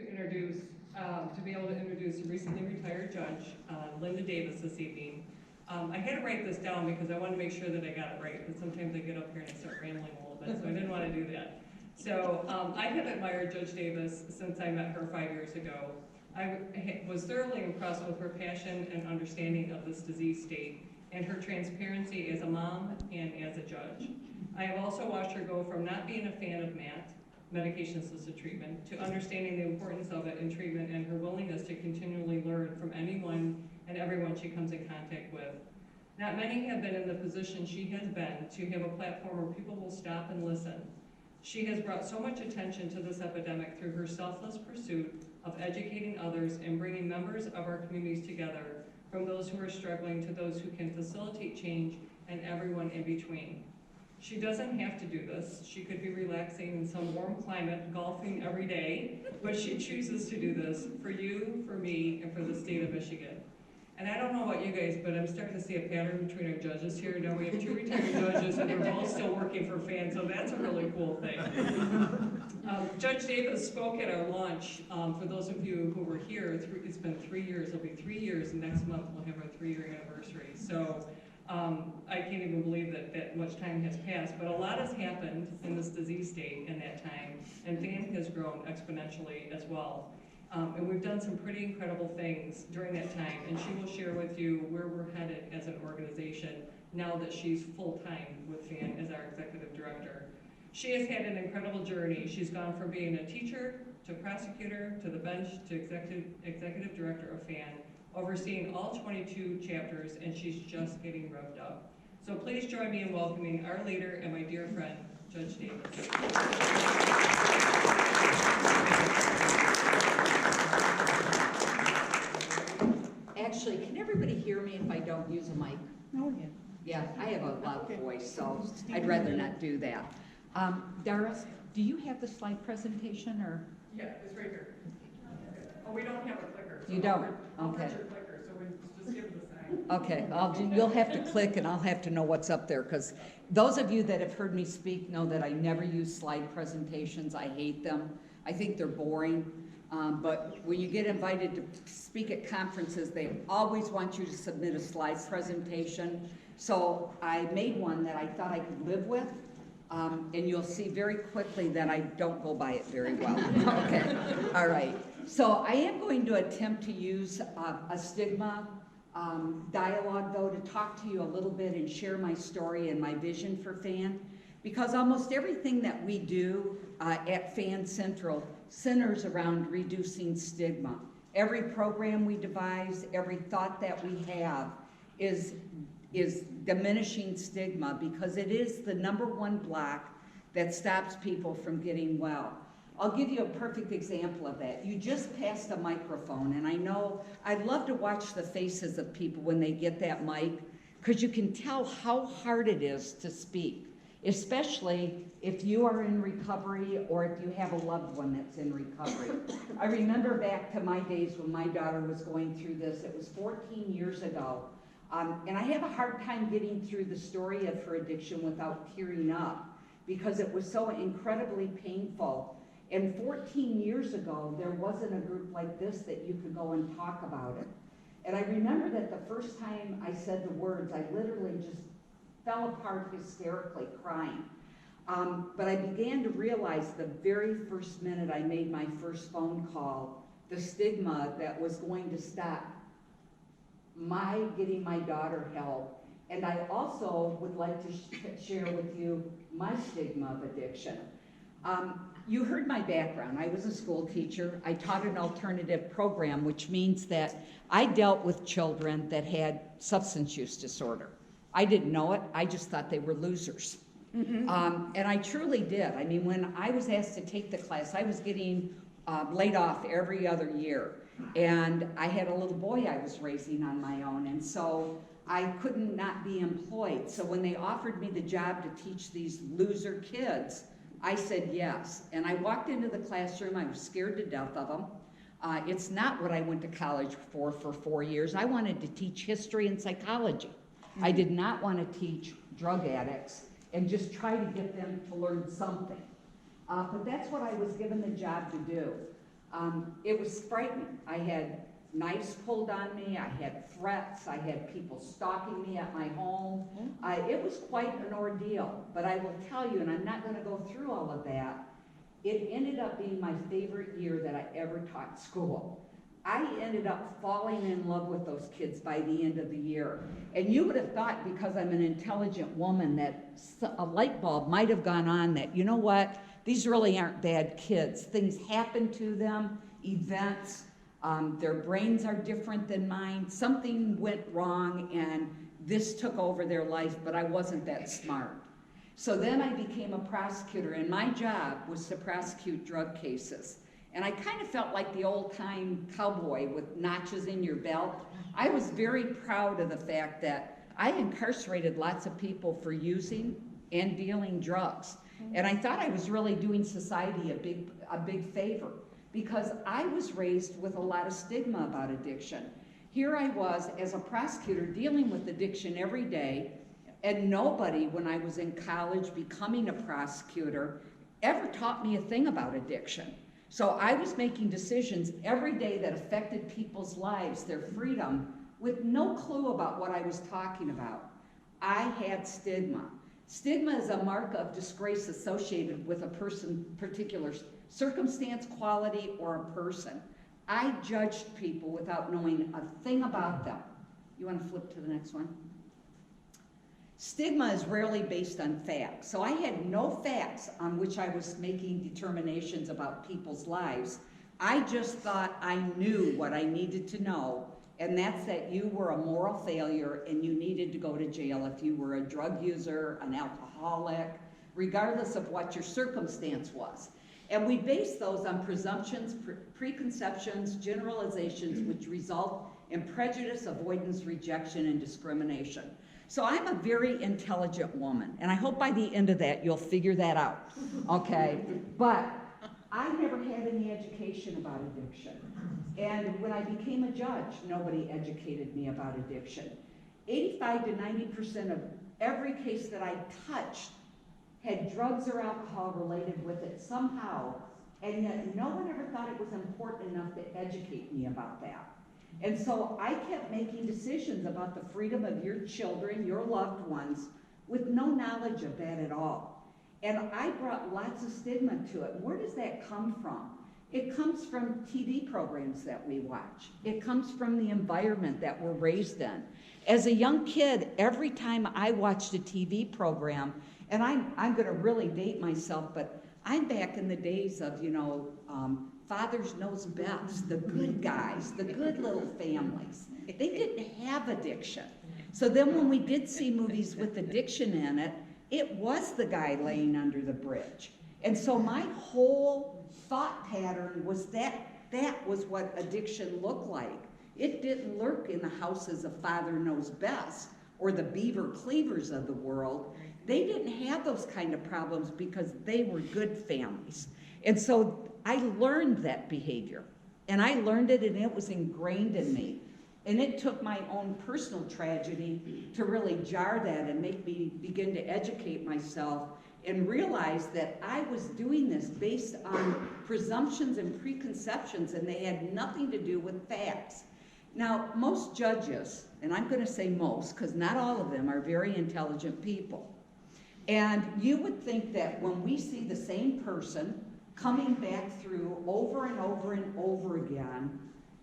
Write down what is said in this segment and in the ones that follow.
to be able to introduce a recently retired judge, Linda Davis, this evening. I had to write this down because I wanted to make sure that I got it right, because sometimes I get up here and I start rambling a little bit, so I didn't want to do that. So I have admired Judge Davis since I met her 5 years ago. I was thoroughly impressed with her passion and understanding of this disease state and her transparency as a mom and as a judge. I have also watched her go from not being a fan of MAT, medication-assisted treatment, to understanding the importance of it in treatment and her willingness to continually learn from anyone and everyone she comes in contact with. Not many have been in the position she has been to have a platform where people will stop and listen. She has brought so much attention to this epidemic through her selfless pursuit of educating others and bringing members of our communities together, from those who are struggling to those who can facilitate change and everyone in between. She doesn't have to do this. She could be relaxing in some warm climate, golfing every day, but she chooses to do this for you, for me, and for the state of Michigan. And I don't know about you guys, but I'm starting to see a pattern between our judges here. Now we have 2 retired judges and they're both still working for FAN, so that's a really cool thing. Judge Davis spoke at our launch. For those of you who were here, it's been 3 years. It'll be 3 years, and next month we'll have our 3-year anniversary. So I can't even believe that much time has passed, but a lot has happened in this disease state in that time, and FAN has grown exponentially as well. And we've done some pretty incredible things during that time, and she will share with you where we're headed as an organization now that she's full-time with FAN as our executive director. She has had an incredible journey. She's gone from being a teacher to prosecutor to the bench to executive director of FAN, overseeing all 22 chapters, and she's just getting revved up. So please join me in welcoming our leader and my dear friend, Judge Davis. Actually, can everybody hear me if I don't use a mic? Oh, yeah. Yeah, I have a loud voice, so I'd rather not do that. Doris, do you have the slide presentation, or? Yeah, it's right here. Oh, we don't have a clicker. So You don't? I'll Okay. press your clicker, so we just give it a sign. Okay, you'll have to click and I'll have to know what's up there, because those of you that have heard me speak know that I never use slide presentations. I hate them. I think they're boring. But when you get invited to speak at conferences, they always want you to submit a slide presentation. So I made one that I thought I could live with, and you'll see very quickly that I don't go by it very well. Okay, all right. So I am going to attempt to use a stigma dialogue, though, to talk to you a little bit and share my story and my vision for FAN, because almost everything that we do at FAN Central centers around reducing stigma. Every program we devise, every thought that we have is diminishing stigma, because it is the #1 block that stops people from getting well. I'll give you a perfect example of that. You just passed a microphone, and I know I'd love to watch the faces of people when they get that mic, because you can tell how hard it is to speak, especially if you are in recovery or if you have a loved one that's in recovery. I remember back to my days when my daughter was going through this. It was 14 years ago. And I have a hard time getting through the story of her addiction without tearing up, because it was so incredibly painful. And 14 years ago, there wasn't a group like this that you could go and talk about it. And I remember that the first time I said the words, I literally just fell apart hysterically crying. But I began to realize the very first minute I made my first phone call, the stigma that was going to stop my getting my daughter help. And I also would like to share with you my stigma of addiction. You heard my background. I was a school teacher. I taught an alternative program, which means that I dealt with children that had substance use disorder. I didn't know it. I just thought they were losers. And I truly did. I mean, when I was asked to take the class, I was getting laid off every other year. And I had a little boy I was raising on my own, and so I couldn't not be employed. So when they offered me the job to teach these loser kids, I said yes. And I walked into the classroom. I was scared to death of them. It's not what I went to college for 4 years. I wanted to teach history and psychology. I did not want to teach drug addicts and just try to get them to learn something. But that's what I was given the job to do. It was frightening. I had knives pulled on me, I had threats, I had people stalking me at my home. It was quite an ordeal, but I will tell you, and I'm not gonna go through all of that, it ended up being my favorite year that I ever taught school. I ended up falling in love with those kids by the end of the year. And you would have thought, because I'm an intelligent woman, that a light bulb might have gone on that, you know what, these really aren't bad kids. Things happen to them, events, their brains are different than mine. Something went wrong and this took over their life, but I wasn't that smart. So then I became a prosecutor, and my job was to prosecute drug cases. And I kind of felt like the old-time cowboy with notches in your belt. I was very proud of the fact that I incarcerated lots of people for using and dealing drugs. And I thought I was really doing society a big favor, because I was raised with a lot of stigma about addiction. Here I was as a prosecutor dealing with addiction every day, and nobody, when I was in college becoming a prosecutor, ever taught me a thing about addiction. So I was making decisions every day that affected people's lives, their freedom, with no clue about what I was talking about. I had stigma. Stigma is a mark of disgrace associated with a particular circumstance, quality, or a person. I judged people without knowing a thing about them. You want to flip to the next one? Stigma is rarely based on facts. So I had no facts on which I was making determinations about people's lives. I just thought I knew what I needed to know, and that's that you were a moral failure and you needed to go to jail if you were a drug user, an alcoholic, regardless of what your circumstance was. And we base those on presumptions, preconceptions, generalizations, which result in prejudice, avoidance, rejection, and discrimination. So I'm a very intelligent woman, and I hope by the end of that you'll figure that out, okay? But I never had any education about addiction. And when I became a judge, nobody educated me about addiction. 85 to 90% of every case that I touched had drugs or alcohol related with it somehow, and yet no one ever thought it was important enough to educate me about that. And so I kept making decisions about the freedom of your children, your loved ones, with no knowledge of that at all. And I brought lots of stigma to it. Where does that come from? It comes from TV programs that we watch. It comes from the environment that we're raised in. As a young kid, every time I watched a TV program, and I'm gonna really date myself, but I'm back in the days of, Fathers Knows Best, the good guys, the good little families. They didn't have addiction. So then when we did see movies with addiction in it, it was the guy laying under the bridge. And so my whole thought pattern was that was what addiction looked like. It didn't lurk in the houses of Father Knows Best or the Beaver Cleavers of the world. They didn't have those kind of problems because they were good families. And so I learned that behavior, and I learned it, and it was ingrained in me. And it took my own personal tragedy to really jar that and make me begin to educate myself and realize that I was doing this based on presumptions and preconceptions, and they had nothing to do with facts. Now, most judges, and I'm going to say most because not all of them are very intelligent people, and you would think that when we see the same person coming back through over and over and over again,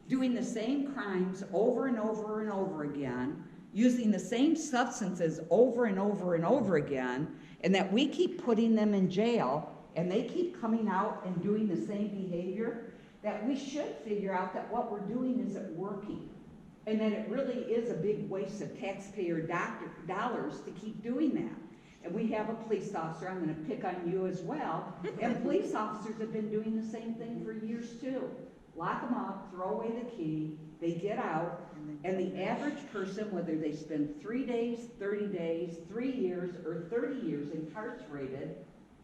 doing the same crimes over and over and over again, using the same substances over and over and over again, and that we keep putting them in jail and they keep coming out and doing the same behavior, that we should figure out that what we're doing isn't working, and that it really is a big waste of taxpayer dollars to keep doing that. And we have a police officer, I'm going to pick on you as well, and police officers have been doing the same thing for years too. Lock them up, throw away the key, they get out, and the average person, whether they spend 3 days, 30 days, 3 years, or 30 years incarcerated,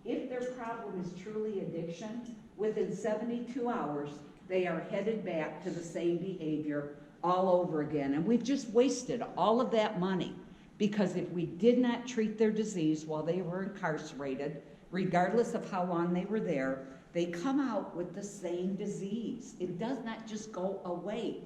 if their problem is truly addiction, within 72 hours, they are headed back to the same behavior all over again. And we've just wasted all of that money. Because if we did not treat their disease while they were incarcerated, regardless of how long they were there, they come out with the same disease. It does not just go away.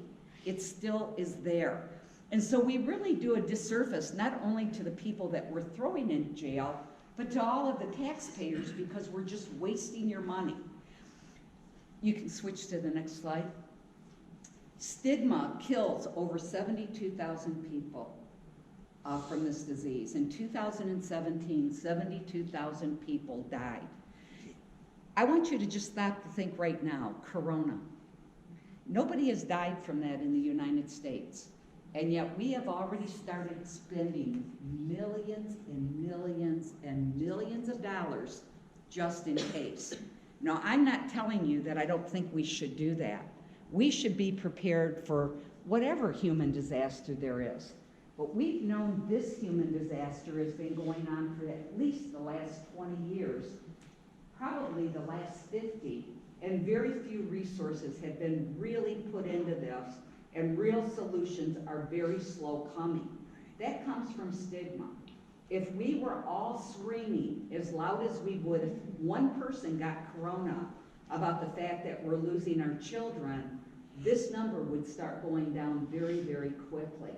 It still is there. And so we really do a disservice, not only to the people that we're throwing in jail, but to all of the taxpayers, because we're just wasting your money. You can switch to the next slide. Stigma kills over 72,000 people from this disease. In 2017, 72,000 people died. I want you to just stop to think right now, corona. Nobody has died from that in the United States. And yet we have already started spending millions and millions and millions of dollars just in case. Now, I'm not telling you that I don't think we should do that. We should be prepared for whatever human disaster there is. But we've known this human disaster has been going on for at least the last 20 years, probably the last 50, and very few resources have been really put into this, and real solutions are very slow coming. That comes from stigma. If we were all screaming as loud as we would if one person got corona about the fact that we're losing our children, this number would start going down very, very quickly.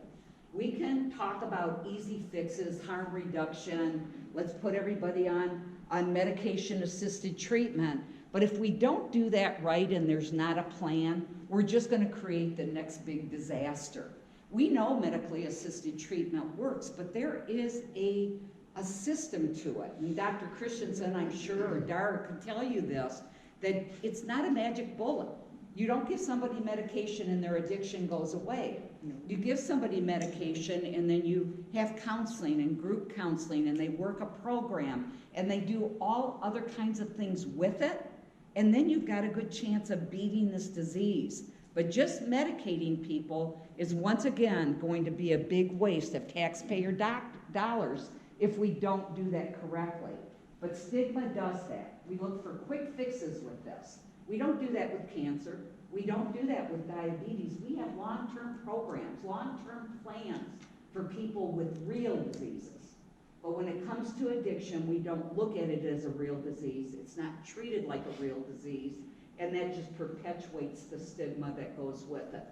We can talk about easy fixes, harm reduction, let's put everybody on medication-assisted treatment, but if we don't do that right and there's not a plan, we're just gonna create the next big disaster. We know medically assisted treatment works, but there is a system to it. And Dr. Christensen, I'm sure, or Dara can tell you this, that it's not a magic bullet. You don't give somebody medication and their addiction goes away. You give somebody medication and then you have counseling and group counseling and they work a program and they do all other kinds of things with it, and then you've got a good chance of beating this disease. But just medicating people is once again going to be a big waste of taxpayer dollars if we don't do that correctly. But stigma does that. We look for quick fixes with this. We don't do that with cancer. We don't do that with diabetes. We have long-term programs, long-term plans for people with real diseases. But when it comes to addiction, we don't look at it as a real disease. It's not treated like a real disease, and that just perpetuates the stigma that goes with it.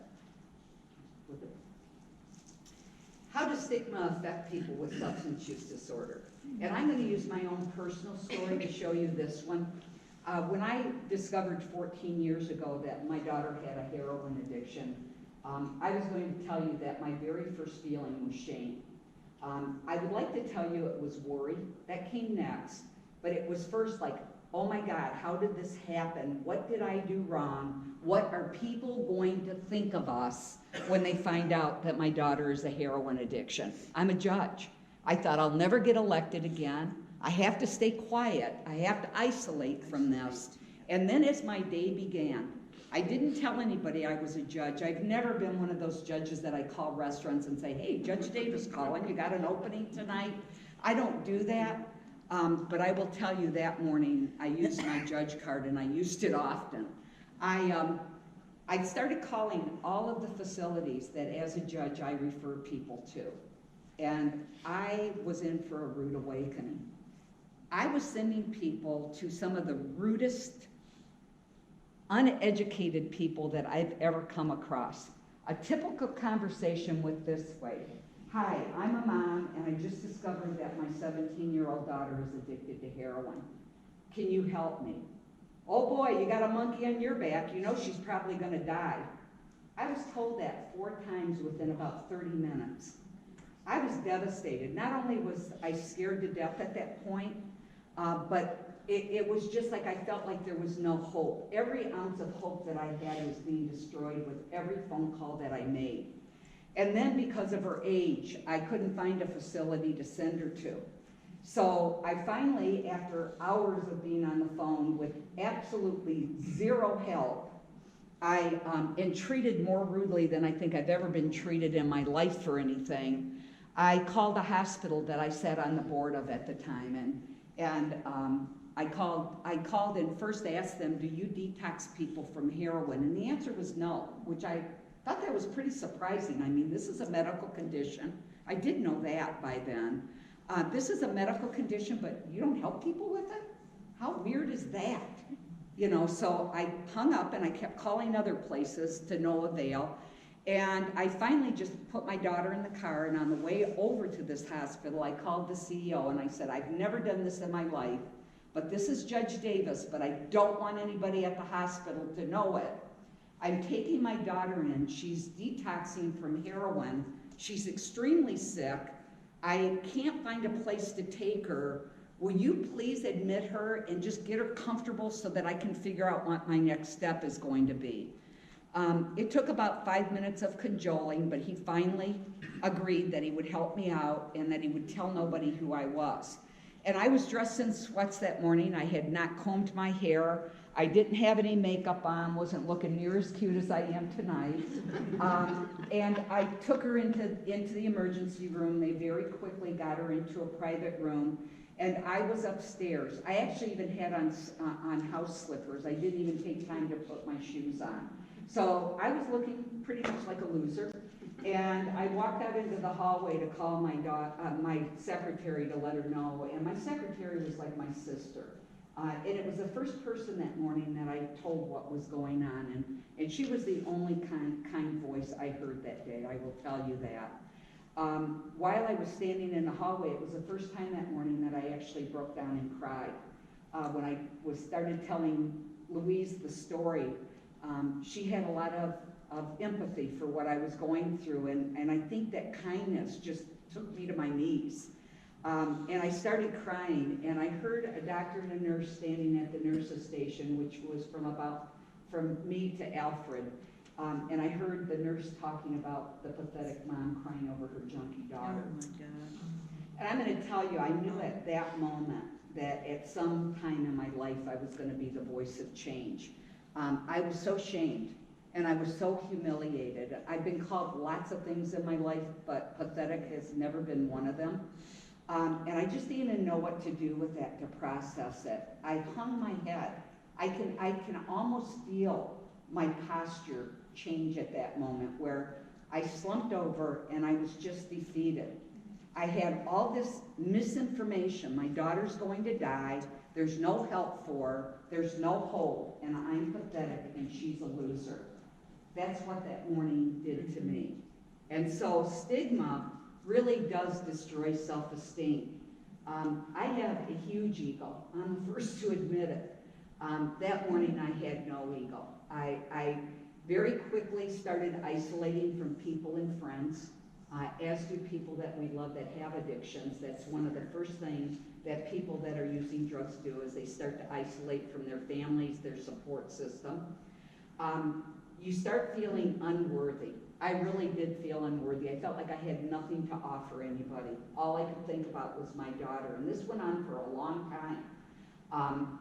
How does stigma affect people with substance use disorder? And I'm going to use my own personal story to show you this one. When I discovered 14 years ago that my daughter had a heroin addiction, I was going to tell you that my very first feeling was shame. I would like to tell you it was worry. That came next. But it was first like, oh my God, how did this happen? What did I do wrong? What are people going to think of us when they find out that my daughter is a heroin addiction? I'm a judge. I thought I'll never get elected again. I have to stay quiet. I have to isolate from this. And then as my day began, I didn't tell anybody I was a judge. I've never been one of those judges that I call restaurants and say, hey, Judge Davis calling, you got an opening tonight? I don't do that. But I will tell you that morning, I used my judge card and I used it often. I started calling all of the facilities that as a judge I refer people to. And I was in for a rude awakening. I was sending people to some of the rudest, uneducated people that I've ever come across. A typical conversation went this way. Hi, I'm a mom and I just discovered that my 17-year-old daughter is addicted to heroin. Can you help me? Oh boy, you got a monkey on your back. You know she's probably gonna die. I was told that 4 times within about 30 minutes. I was devastated. Not only was I scared to death at that point, but it was just like I felt like there was no hope. Every ounce of hope that I had was being destroyed with every phone call that I made. And then because of her age, I couldn't find a facility to send her to. So I finally, after hours of being on the phone with absolutely zero help, and treated more rudely than I think I've ever been treated in my life for anything, I called a hospital that I sat on the board of at the time, and I called and first asked them, do you detox people from heroin? And the answer was no, which I thought that was pretty surprising. I mean, this is a medical condition. I did know that by then. This is a medical condition, but you don't help people with it? How weird is that? You know, so I hung up and I kept calling other places to no avail. And I finally just put my daughter in the car, and on the way over to this hospital, I called the CEO and I said, I've never done this in my life, but this is Judge Davis, but I don't want anybody at the hospital to know it. I'm taking my daughter in. She's detoxing from heroin. She's extremely sick. I can't find a place to take her. Will you please admit her and just get her comfortable so that I can figure out what my next step is going to be? It took about 5 minutes of cajoling, but he finally agreed that he would help me out and that he would tell nobody who I was. And I was dressed in sweats that morning. I had not combed my hair. I didn't have any makeup on, wasn't looking near as cute as I am tonight. And I took her into the emergency room. They very quickly got her into a private room. And I was upstairs. I actually even had on house slippers. I didn't even take time to put my shoes on. So I was looking pretty much like a loser. And I walked out into the hallway to call my secretary to let her know. And my secretary was like my sister. And it was the first person that morning that I told what was going on. And she was the only kind voice I heard that day, I will tell you that. While I was standing in the hallway, it was the first time that morning that I actually broke down and cried. When I started telling Louise the story, she had a lot of empathy for what I was going through, and I think that kindness just took me to my knees. And I started crying, and I heard a doctor and a nurse standing at the nurse's station, which was from me to Alfred. And I heard the nurse talking about the pathetic mom crying over her junkie daughter. Oh my God. And I'm going to tell you, I knew at that moment that at some time in my life I was going to be the voice of change. I was so shamed, and I was so humiliated. I've been called lots of things in my life, but pathetic has never been one of them. And I just didn't know what to do with that, to process it. I hung my head. I can almost feel my posture change at that moment, where I slumped over and I was just defeated. I had all this misinformation. My daughter's going to die. There's no help for her. There's no hope. And I'm pathetic and she's a loser. That's what that morning did to me. And so stigma really does destroy self-esteem. I have a huge ego. I'm the first to admit it. That morning I had no ego. I very quickly started isolating from people and friends, as do people that we love that have addictions. That's one of the first things that people that are using drugs do, is they start to isolate from their families, their support system. You start feeling unworthy. I really did feel unworthy. I felt like I had nothing to offer anybody. All I could think about was my daughter, and this went on for a long time.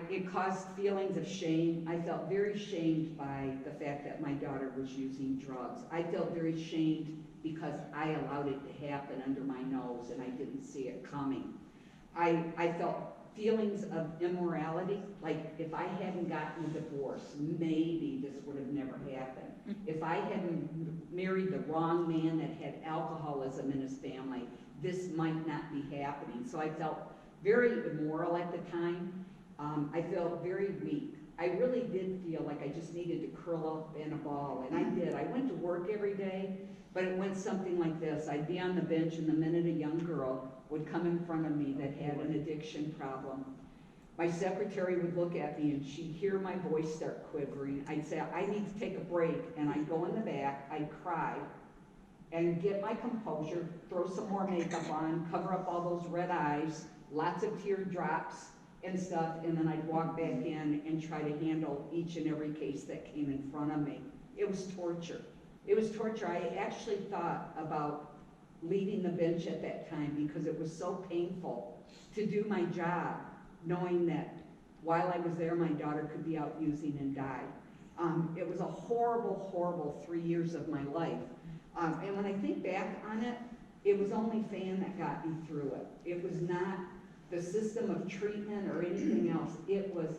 It caused feelings of shame. I felt very shamed by the fact that my daughter was using drugs. I felt very shamed because I allowed it to happen under my nose and I didn't see it coming. I felt feelings of immorality, like if I hadn't gotten a divorce, maybe this would have never happened. If I hadn't married the wrong man that had alcoholism in his family, this might not be happening. So I felt very immoral at the time. I felt very weak. I really did feel like I just needed to curl up in a ball, and I did. I went to work every day, but it went something like this. I'd be on the bench, and the minute a young girl would come in front of me that had an addiction problem, my secretary would look at me and she'd hear my voice start quivering. I'd say, I need to take a break, and I'd go in the back, I'd cry, and get my composure, throw some more makeup on, cover up all those red eyes, lots of teardrops and stuff, and then I'd walk back in and try to handle each and every case that came in front of me. It was torture. It was torture. I actually thought about leaving the bench at that time because it was so painful to do my job, knowing that while I was there, my daughter could be out using and die. It was a horrible, horrible 3 years of my life. And when I think back on it, it was only FAN that got me through it. It was not the system of treatment or anything else. It was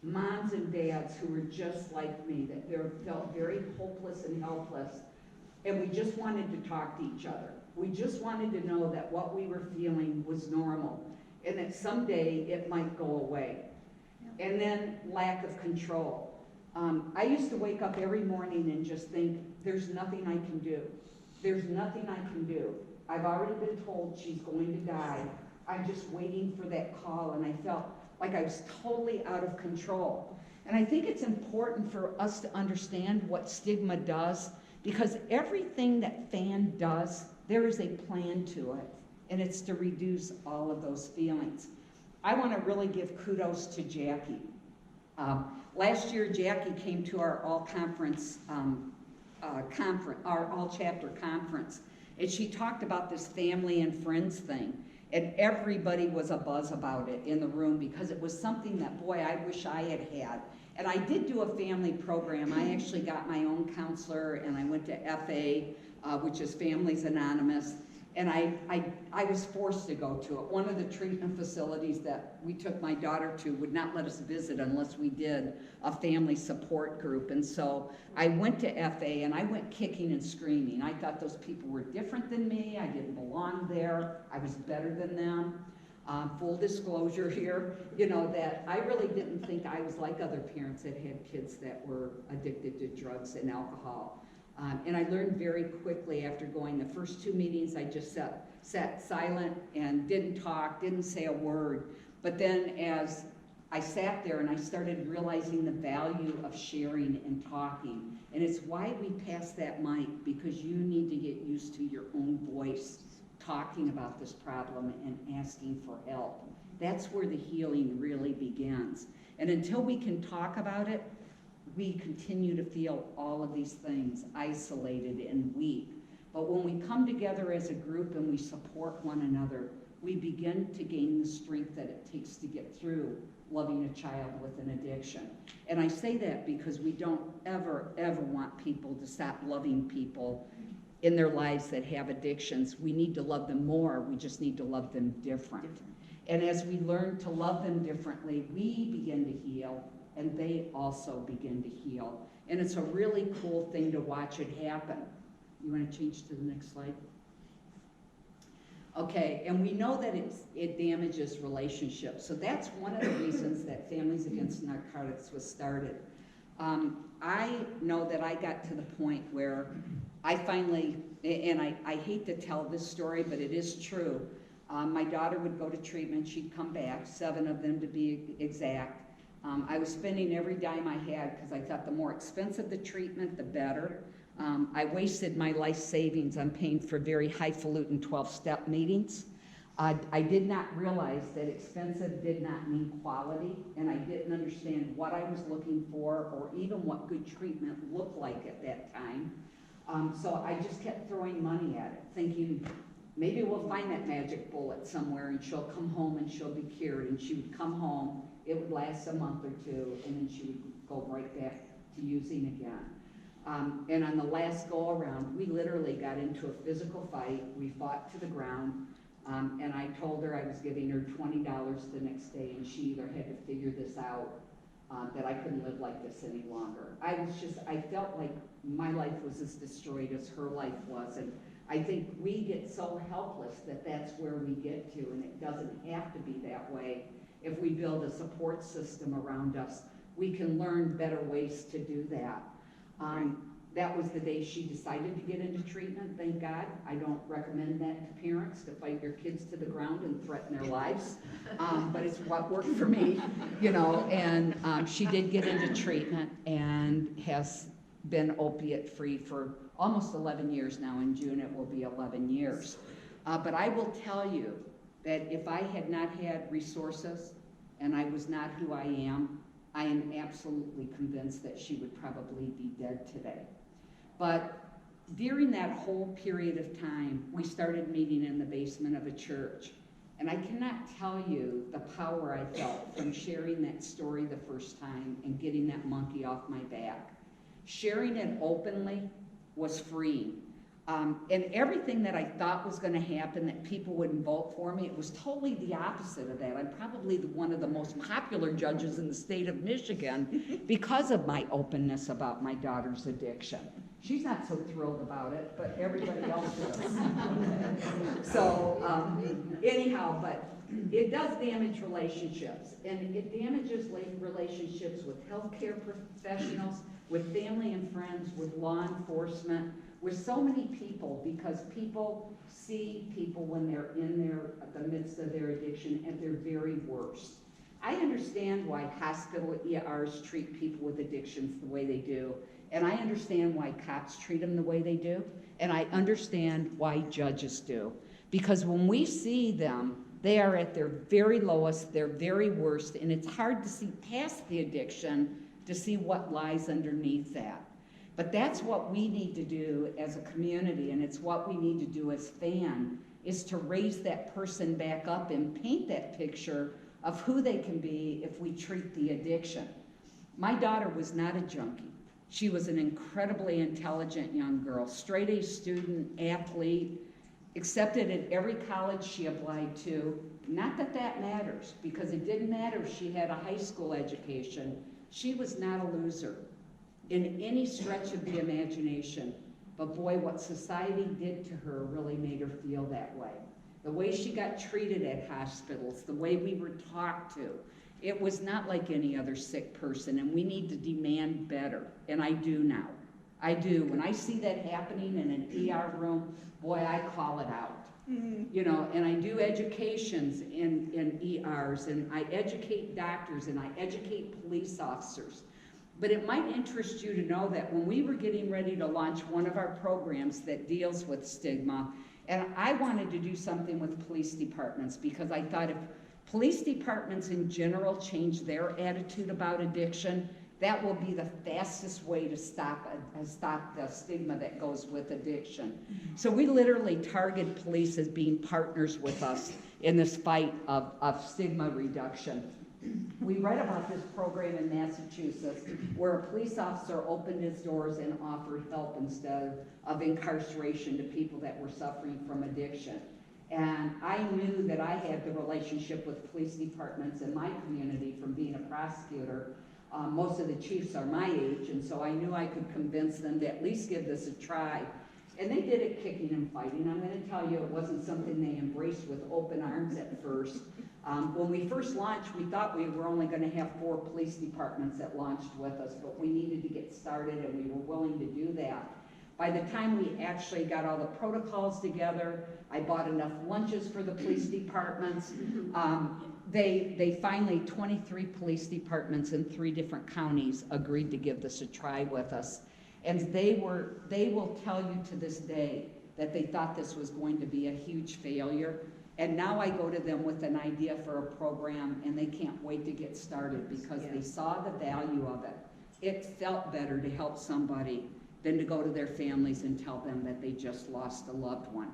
moms and dads who were just like me, that they felt very hopeless and helpless, and we just wanted to talk to each other. We just wanted to know that what we were feeling was normal, and that someday it might go away. And then lack of control. I used to wake up every morning and just think, there's nothing I can do. There's nothing I can do. I've already been told she's going to die. I'm just waiting for that call, and I felt like I was totally out of control. And I think it's important for us to understand what stigma does, because everything that FAN does, there is a plan to it, and it's to reduce all of those feelings. I want to really give kudos to Jackie. Last year, Jackie came to our all-conference our all-chapter conference, and she talked about this family and friends thing, and everybody was abuzz about it in the room because it was something that, boy, I wish I had had. And I did do a family program. I actually got my own counselor, and I went to FA, which is Families Anonymous, and I was forced to go to it. One of the treatment facilities that we took my daughter to would not let us visit unless we did a family support group. And so I went to FA, and I went kicking and screaming. I thought those people were different than me. I didn't belong there. I was better than them. Full disclosure here, you know, that I really didn't think I was like other parents that had kids that were addicted to drugs and alcohol. And I learned very quickly after going the first 2 meetings, I just sat silent and didn't talk, didn't say a word. But then as I sat there and I started realizing the value of sharing and talking, and it's why we pass that mic, because you need to get used to your own voice talking about this problem and asking for help. That's where the healing really begins. And until we can talk about it, we continue to feel all of these things, isolated and weak. But when we come together as a group and we support one another, we begin to gain the strength that it takes to get through loving a child with an addiction. And I say that because we don't ever, ever want people to stop loving people in their lives that have addictions. We need to love them more, we just need to love them different. And as we learn to love them differently, we begin to heal, and they also begin to heal. And it's a really cool thing to watch it happen. You want to change to the next slide? Okay, and we know that it damages relationships. So that's one of the reasons that Families Against Narcotics was started. I know that I got to the point where I finally, and I hate to tell this story, but it is true. My daughter would go to treatment, she'd come back, 7 of them to be exact. I was spending every dime I had because I thought the more expensive the treatment, the better. I wasted my life savings on paying for very highfalutin 12-step meetings. I did not realize that expensive did not mean quality, and I didn't understand what I was looking for or even what good treatment looked like at that time. So I just kept throwing money at it, thinking, maybe we'll find that magic bullet somewhere and she'll come home and she'll be cured. And she would come home, it would last a month or 2, and then she would go right back to using again. And on the last go around, we literally got into a physical fight. We fought to the ground, and I told her I was giving her $20 the next day, and she either had to figure this out, that I couldn't live like this any longer. I felt like my life was as destroyed as her life was, and I think we get so helpless that that's where we get to, and it doesn't have to be that way. If we build a support system around us, we can learn better ways to do that. That was the day she decided to get into treatment, thank God. I don't recommend that to parents, to fight your kids to the ground and threaten their lives, but it's what worked for me, you know, and she did get into treatment and has been opiate-free for almost 11 years now. In June it will be 11 years. But I will tell you that if I had not had resources and I was not who I am absolutely convinced that she would probably be dead today. But during that whole period of time, we started meeting in the basement of a church. And I cannot tell you the power I felt from sharing that story the first time and getting that monkey off my back. Sharing it openly was freeing. And everything that I thought was going to happen, that people wouldn't vote for me, it was totally the opposite of that. I'm probably one of the most popular judges in the state of Michigan because of my openness about my daughter's addiction. She's not so thrilled about it, but everybody else is. So anyhow, but It does damage relationships, and it damages relationships with healthcare professionals, with family and friends, with law enforcement, with so many people, because people see people when they're in the midst of their addiction at their very worst. I understand why hospital ERs treat people with addictions the way they do, and I understand why cops treat them the way they do, and I understand why judges do. Because when we see them, they are at their very lowest, their very worst, and it's hard to see past the addiction to see what lies underneath that. But that's what we need to do as a community, and it's what we need to do as FAN, is to raise that person back up and paint that picture of who they can be if we treat the addiction. My daughter was not a junkie. She was an incredibly intelligent young girl, straight A student, athlete, accepted at every college she applied to. Not that that matters, because it didn't matter if she had a high school education. She was not a loser in any stretch of the imagination. But boy, what society did to her really made her feel that way. The way she got treated at hospitals, the way we were talked to, it was not like any other sick person, and we need to demand better, and I do now. I do. When I see that happening in an ER room, boy, I call it out. You know, and I do educations in ERs, and I educate doctors, and I educate police officers. But it might interest you to know that when we were getting ready to launch one of our programs that deals with stigma, and I wanted to do something with police departments, because I thought if police departments in general change their attitude about addiction, that will be the fastest way to stop the stigma that goes with addiction. So we literally target police as being partners with us in this fight of stigma reduction. We read about this program in Massachusetts where a police officer opened his doors and offered help instead of incarceration to people that were suffering from addiction. And I knew that I had the relationship with police departments in my community from being a prosecutor. Most of the chiefs are my age, and so I knew I could convince them to at least give this a try. And they did it kicking and fighting. I'm going to tell you, it wasn't something they embraced with open arms at first. When we first launched, we thought we were only going to have 4 police departments that launched with us, but we needed to get started, and we were willing to do that. By the time we actually got all the protocols together, I bought enough lunches for the police departments. They finally, 23 police departments in 3 different counties agreed to give this a try with us. And they will tell you to this day that they thought this was going to be a huge failure. And now I go to them with an idea for a program, and they can't wait to get started because they saw the value of it. It felt better to help somebody than to go to their families and tell them that they just lost a loved one.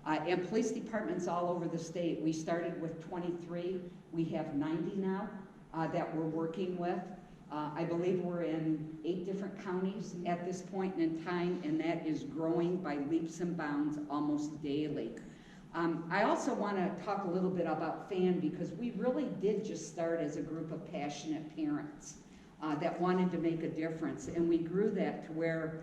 And police departments all over the state, we started with 23, we have 90 now that we're working with. I believe we're in 8 different counties at this point in time, and that is growing by leaps and bounds almost daily. I also want to talk a little bit about FAN, because we really did just start as a group of passionate parents that wanted to make a difference, and we grew that to where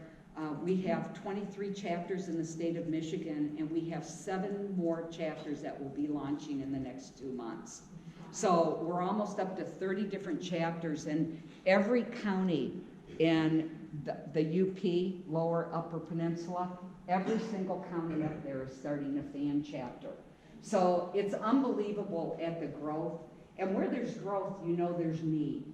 we have 23 chapters in the state of Michigan, and we have 7 more chapters that will be launching in the next 2 months. So we're almost up to 30 different chapters, and every county in the UP, Lower Upper Peninsula, every single county up there is starting a FAN chapter. So it's unbelievable at the growth, and where there's growth, you know there's need.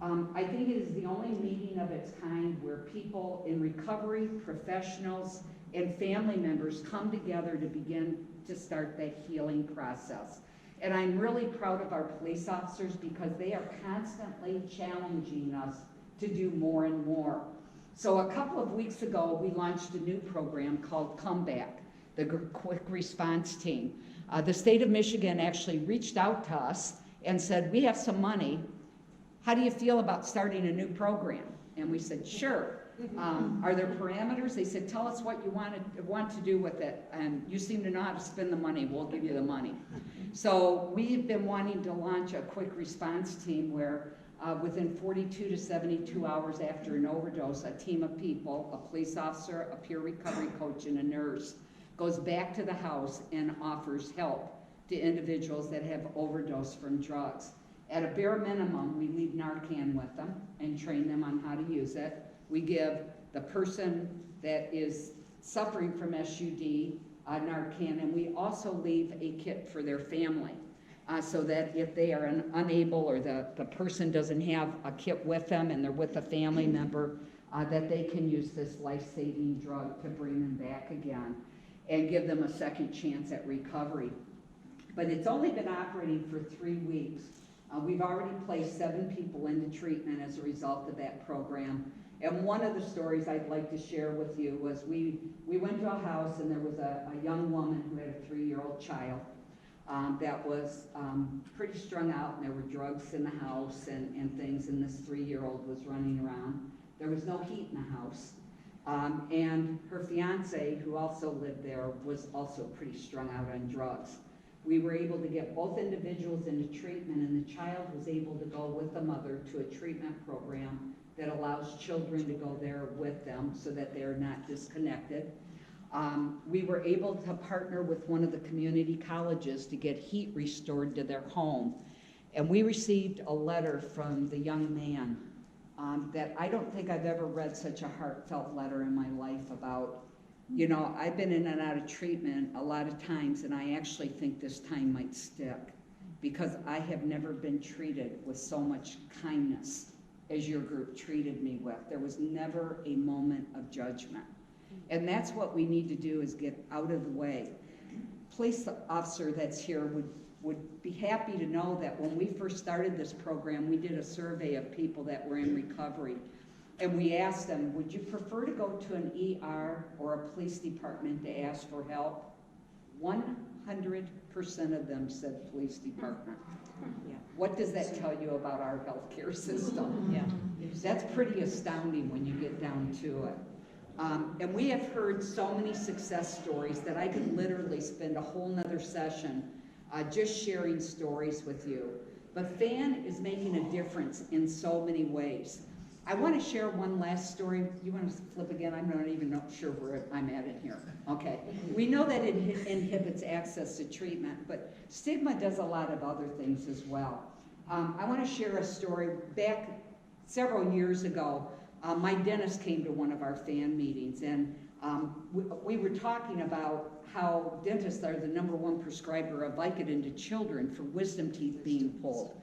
I think it is the only meeting of its kind where people in recovery, professionals, and family members come together to begin to start that healing process. And I'm really proud of our police officers because they are constantly challenging us to do more and more. So a couple of weeks ago, we launched a new program called Comeback, the Quick Response Team. The state of Michigan actually reached out to us and said, we have some money. How do you feel about starting a new program? And we said, sure. Are there parameters? They said, tell us what you want to do with it, and you seem to know how to spend the money, we'll give you the money. So we've been wanting to launch a quick response team where within 42 to 72 hours after an overdose, a team of people, a police officer, a peer recovery coach, and a nurse, goes back to the house and offers help to individuals that have overdosed from drugs. At a bare minimum, we leave Narcan with them and train them on how to use it. We give the person that is suffering from SUD Narcan, and we also leave a kit for their family. So that if they are unable or the person doesn't have a kit with them and they're with a family member, that they can use this life-saving drug to bring them back again and give them a second chance at recovery. But it's only been operating for 3 weeks. We've already placed 7 people into treatment as a result of that program. And one of the stories I'd like to share with you was we went to a house and there was a young woman who had a 3-year-old child that was pretty strung out, and there were drugs in the house and things, and this 3-year-old was running around. There was no heat in the house. And her fiance, who also lived there, was also pretty strung out on drugs. We were able to get both individuals into treatment, and the child was able to go with the mother to a treatment program that allows children to go there with them so that they're not disconnected. We were able to partner with one of the community colleges to get heat restored to their home. And we received a letter from the young man that I don't think I've ever read such a heartfelt letter in my life about, you know, I've been in and out of treatment a lot of times, and I actually think this time might stick because I have never been treated with so much kindness as your group treated me with. There was never a moment of judgment. And that's what we need to do, is get out of the way. Police officer that's here would be happy to know that when we first started this program, we did a survey of people that were in recovery. And we asked them, would you prefer to go to an ER or a police department to ask for help? 100% of them said police department. Yeah. What does that tell you about our healthcare system? Yeah. That's pretty astounding when you get down to it. And we have heard so many success stories that I could literally spend a whole nother session just sharing stories with you. But FAN is making a difference in so many ways. I want to share one last story. You want to flip again? I'm not even sure where I'm at in here. Okay. We know that it inhibits access to treatment, but stigma does a lot of other things as well. I want to share a story. Back several years ago, my dentist came to one of our FAN meetings, and we were talking about how dentists are the #1 prescriber of Vicodin to children for wisdom teeth being pulled.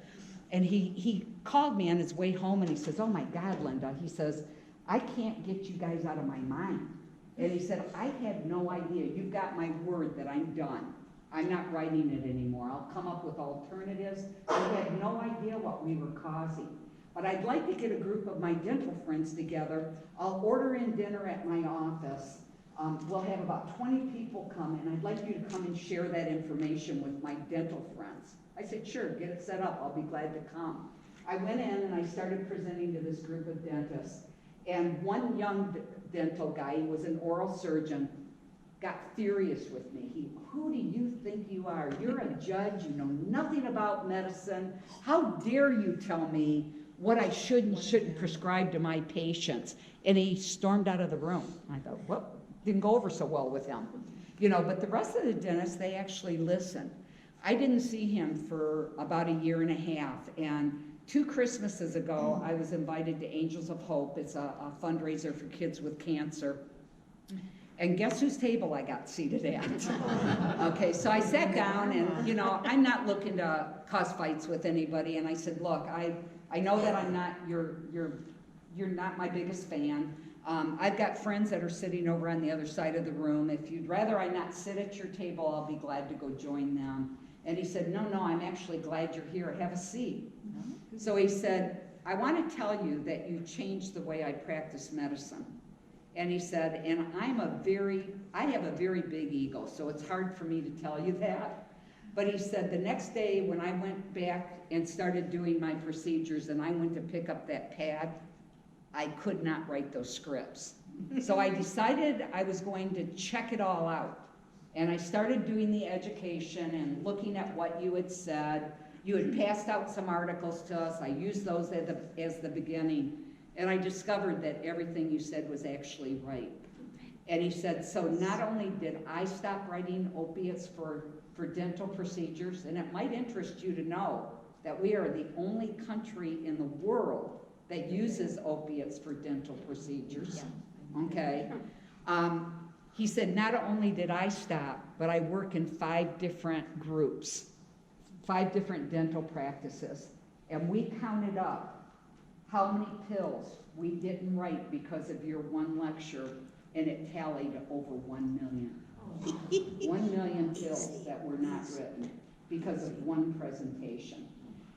And he called me on his way home, and he says, oh my God, Linda, he says, I can't get you guys out of my mind. And he said, I had no idea. You've got my word that I'm done. I'm not writing it anymore. I'll come up with alternatives. I had no idea what we were causing. But I'd like to get a group of my dental friends together. I'll order in dinner at my office. We'll have about 20 people come, and I'd like you to come and share that information with my dental friends. I said, sure, get it set up. I'll be glad to come. I went in and I started presenting to this group of dentists. And one young dental guy, he was an oral surgeon, got furious with me. Who do you think you are? You're a judge. You know nothing about medicine. How dare you tell me what I should and shouldn't prescribe to my patients? And he stormed out of the room. I thought, well, didn't go over so well with him. You know, but the rest of the dentists, they actually listened. I didn't see him for about 1.5 years, and 2 Christmases ago, I was invited to Angels of Hope. It's a fundraiser for kids with cancer. And guess whose table I got seated at? Okay, so I sat down, and, you know, I'm not looking to cause fights with anybody, and I said, look, I know that I'm not, you're not my biggest fan. I've got friends that are sitting over on the other side of the room. If you'd rather I not sit at your table, I'll be glad to go join them. And he said, no, I'm actually glad you're here. Have a seat. So he said, I want to tell you that you changed the way I practice medicine. And he said, and I have a very big ego, so it's hard for me to tell you that. But he said, the next day when I went back and started doing my procedures and I went to pick up that pad, I could not write those scripts. So I decided I was going to check it all out. And I started doing the education and looking at what you had said. You had passed out some articles to us. I used those as the beginning. And I discovered that everything you said was actually right. And he said, so not only did I stop writing opiates for for dental procedures, and it might interest you to know that we are the only country in the world that uses opiates for dental procedures, okay? He said, not only did I stop, but I work in 5 different groups, 5 different dental practices, and we counted up how many pills we didn't write because of your one lecture, and it tallied to over 1 million. 1 million pills that were not written because of one presentation.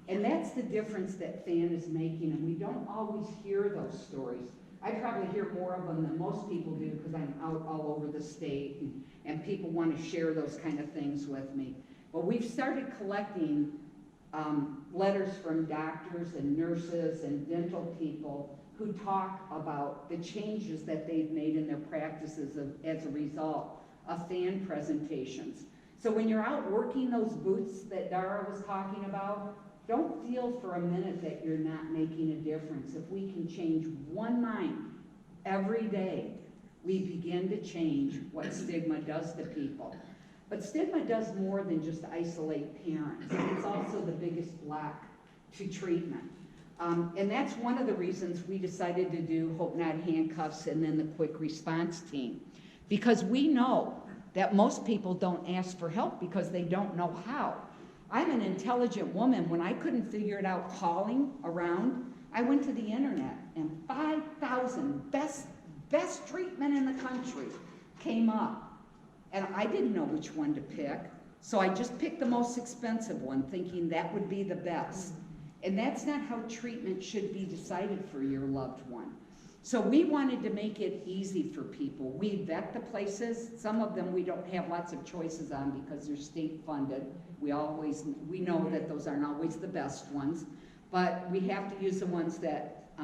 And that's the difference that FAN is making, and we don't always hear those stories. I probably hear more of them than most people do because I'm out all over the state, and people want to share those kind of things with me. But we've started collecting letters from doctors and nurses and dental people who talk about the changes that they've made in their practices as a result of FAN presentations. So when you're out working those booths that Dara was talking about, don't feel for a minute that you're not making a difference. If we can change one mind every day, we begin to change what stigma does to people. But stigma does more than just isolate parents. It's also the biggest block to treatment. And that's one of the reasons we decided to do Hope Not Handcuffs and then the quick response team. Because we know that most people don't ask for help because they don't know how. I'm an intelligent woman. When I couldn't figure it out calling around, I went to the internet and 5,000 best treatment in the country came up. And I didn't know which one to pick, so I just picked the most expensive one, thinking that would be the best. And that's not how treatment should be decided for your loved one. So we wanted to make it easy for people. We vet the places. Some of them we don't have lots of choices on because they're state funded. We know that those aren't always the best ones, but we have to use the ones that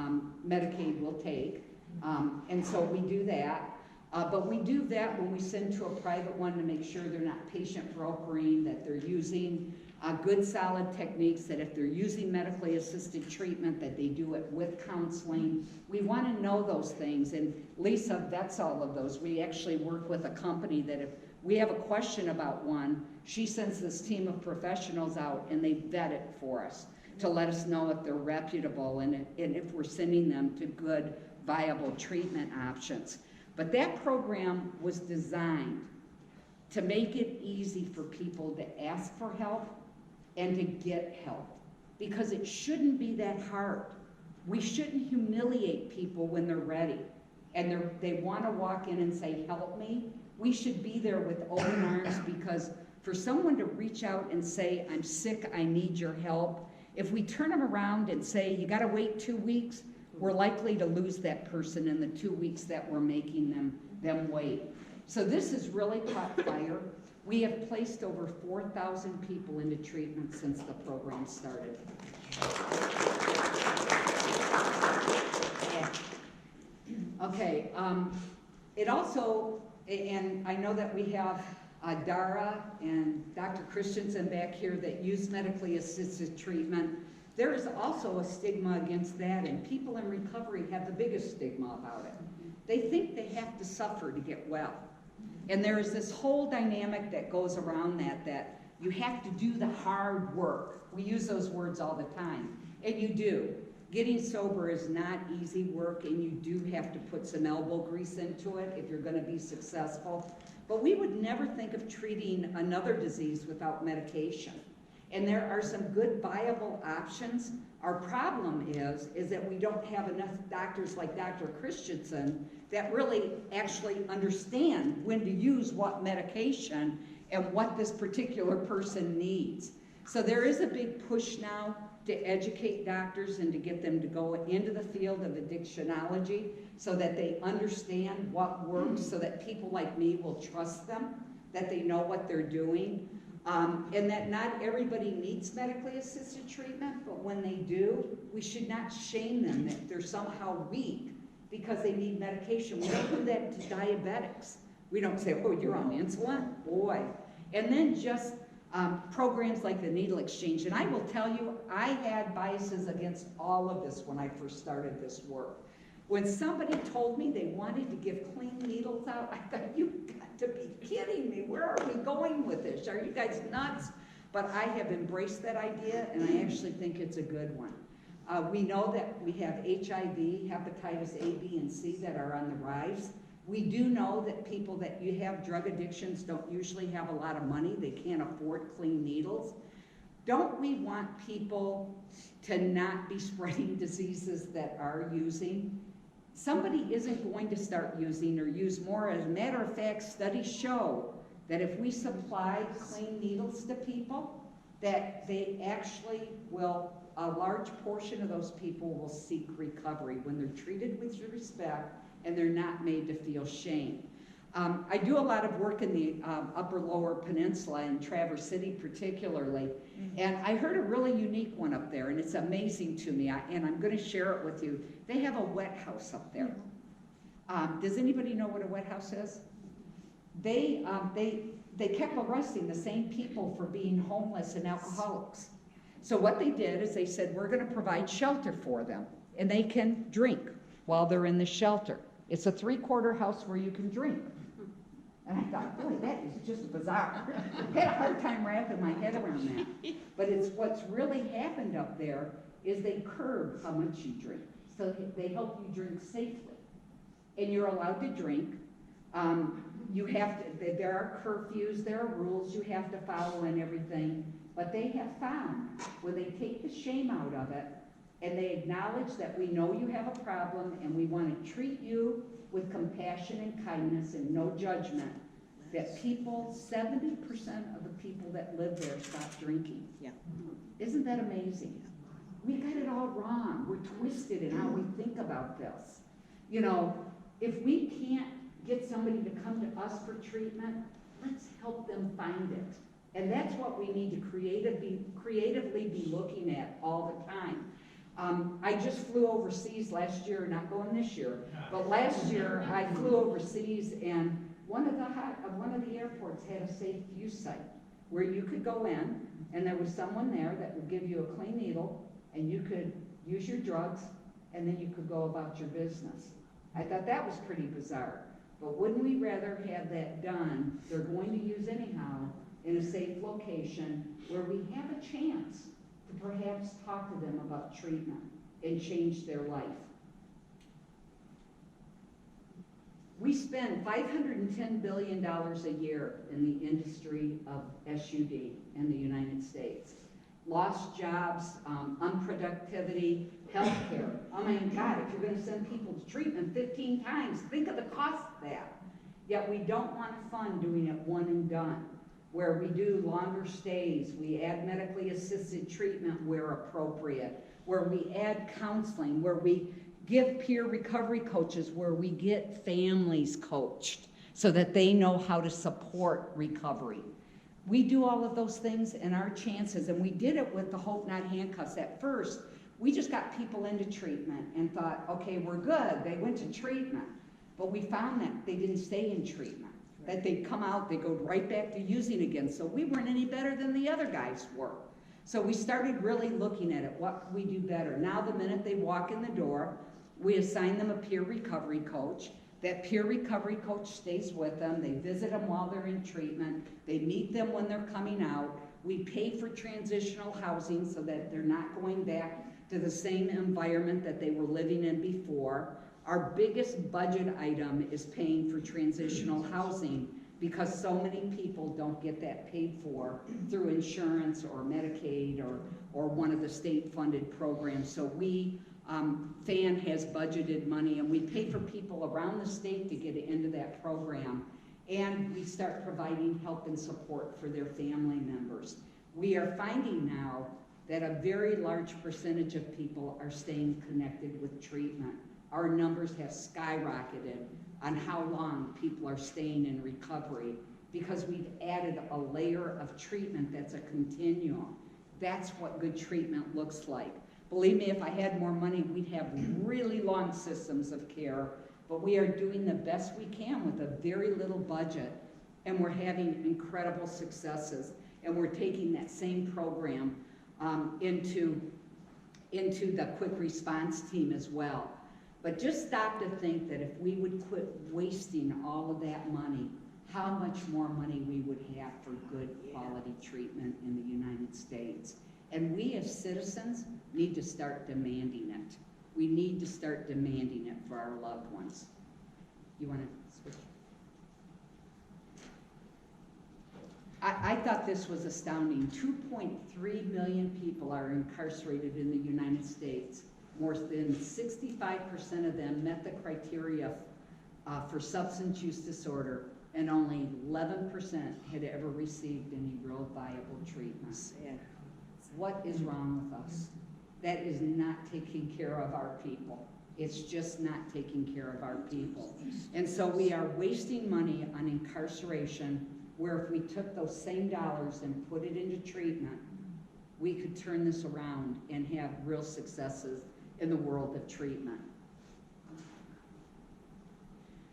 Medicaid will take. And so we do that. But we do that when we send to a private one to make sure they're not patient brokering, that they're using good solid techniques, that if they're using medically assisted treatment, that they do it with counseling. We want to know those things, and Lisa vets all of those. We actually work with a company that if we have a question about one, she sends this team of professionals out and they vet it for us to let us know if they're reputable and if we're sending them to good, viable treatment options. But that program was designed to make it easy for people to ask for help and to get help, because it shouldn't be that hard. We shouldn't humiliate people when they're ready and they want to walk in and say, help me. We should be there with open arms, because for someone to reach out and say, I'm sick, I need your help, if we turn them around and say, you got to wait 2 weeks, we're likely to lose that person in the 2 weeks that we're making them wait. So this has really caught fire. We have placed over 4,000 people into treatment since the program started. Okay, it also, and I know that we have Dara and Dr. Christensen back here that use medically assisted treatment. There is also a stigma against that, and people in recovery have the biggest stigma about it. They think they have to suffer to get well. And there is this whole dynamic that goes around that you have to do the hard work. We use those words all the time, and you do. Getting sober is not easy work, and you do have to put some elbow grease into it if you're gonna be successful. But we would never think of treating another disease without medication. And there are some good viable options. Our problem is that we don't have enough doctors like Dr. Christensen that really actually understand when to use what medication and what this particular person needs. So there is a big push now to educate doctors and to get them to go into the field of addictionology so that they understand what works, so that people like me will trust them, that they know what they're doing. And that not everybody needs medically assisted treatment, but when they do, we should not shame them that they're somehow weak because they need medication. We don't do that to diabetics. We don't say, oh, you're on insulin? Boy. And then just programs like the needle exchange. And I will tell you, I had biases against all of this when I first started this work. When somebody told me they wanted to give clean needles out, I thought, you've got to be kidding me. Where are we going with this? Are you guys nuts? But I have embraced that idea, and I actually think it's a good one. We know that we have HIV, hepatitis A, B, and C that are on the rise. We do know that people that you have drug addictions don't usually have a lot of money. They can't afford clean needles. Don't we want people to not be spreading diseases that are using? Somebody isn't going to start using or use more. As a matter of fact, studies show that if we supply clean needles to people, that they actually will, a large portion of those people will seek recovery when they're treated with respect and they're not made to feel shame. I do a lot of work in the upper lower peninsula in Traverse City particularly, and I heard a really unique one up there, and it's amazing to me, and I'm going to share it with you. They have a wet house up there. Does anybody know what a wet house is? They kept arresting the same people for being homeless and alcoholics. So what they did is they said, we're going to provide shelter for them, and they can drink while they're in the shelter. It's a 3-quarter house where you can drink. And I thought, boy, that is just bizarre. I had a hard time wrapping my head around that. But it's what's really happened up there is they curb how much you drink. So they help you drink safely. And you're allowed to drink. You have to, there are curfews, there are rules you have to follow and everything. But they have found when they take the shame out of it and they acknowledge that we know you have a problem and we want to treat you with compassion and kindness and no judgment, that people, 70% of the people that live there stop drinking. Yeah. Isn't that amazing? We got it all wrong. We're twisted in how we think about this. You know, if we can't get somebody to come to us for treatment, let's help them find it. And that's what we need to creatively be looking at all the time. I just flew overseas last year, not going this year, but last year I flew overseas, and one of the airports had a safe use site where you could go in and there was someone there that would give you a clean needle and you could use your drugs and then you could go about your business. I thought that was pretty bizarre, but wouldn't we rather have that done, they're going to use anyhow, in a safe location where we have a chance to perhaps talk to them about treatment and change their life. We spend $510 billion a year in the industry of SUD in the United States. Lost jobs, unproductivity, healthcare. Oh my God, if you're going to send people to treatment 15 times, think of the cost of that. Yet we don't want to fund doing it one and done, where we do longer stays, we add medically assisted treatment where appropriate, where we add counseling, where we give peer recovery coaches, where we get families coached so that they know how to support recovery. We do all of those things, and our chances, and we did it with the Hope Not Handcuffs. At first, we just got people into treatment and thought, okay, we're good. They went to treatment, but we found that they didn't stay in treatment. That they'd come out, they go right back to using again. So we weren't any better than the other guys were. So we started really looking at it, what could we do better? Now the minute they walk in the door, we assign them a peer recovery coach. That peer recovery coach stays with them. They visit them while they're in treatment. They meet them when they're coming out. We pay for transitional housing so that they're not going back to the same environment that they were living in before. Our biggest budget item is paying for transitional housing because so many people don't get that paid for through insurance or Medicaid or one of the state-funded programs. So we, FAN has budgeted money, and we pay for people around the state to get into that program. And we start providing help and support for their family members. We are finding now that a very large percentage of people are staying connected with treatment. Our numbers have skyrocketed on how long people are staying in recovery because we've added a layer of treatment that's a continuum. That's what good treatment looks like. Believe me, if I had more money, we'd have really long systems of care, but we are doing the best we can with a very little budget, and we're having incredible successes, and we're taking that same program into the quick response team as well. But just stop to think that if we would quit wasting all of that money, how much more money we would have for good quality treatment in the United States. And we as citizens need to start demanding it. We need to start demanding it for our loved ones. You want to switch? I thought this was astounding. 2.3 million people are incarcerated in the United States. More than 65% of them met the criteria for substance use disorder, and only 11% had ever received any real viable treatment. Yeah. What is wrong with us? That is not taking care of our people. It's just not taking care of our people. And so we are wasting money on incarceration, where if we took those same dollars and put it into treatment, we could turn this around and have real successes in the world of treatment.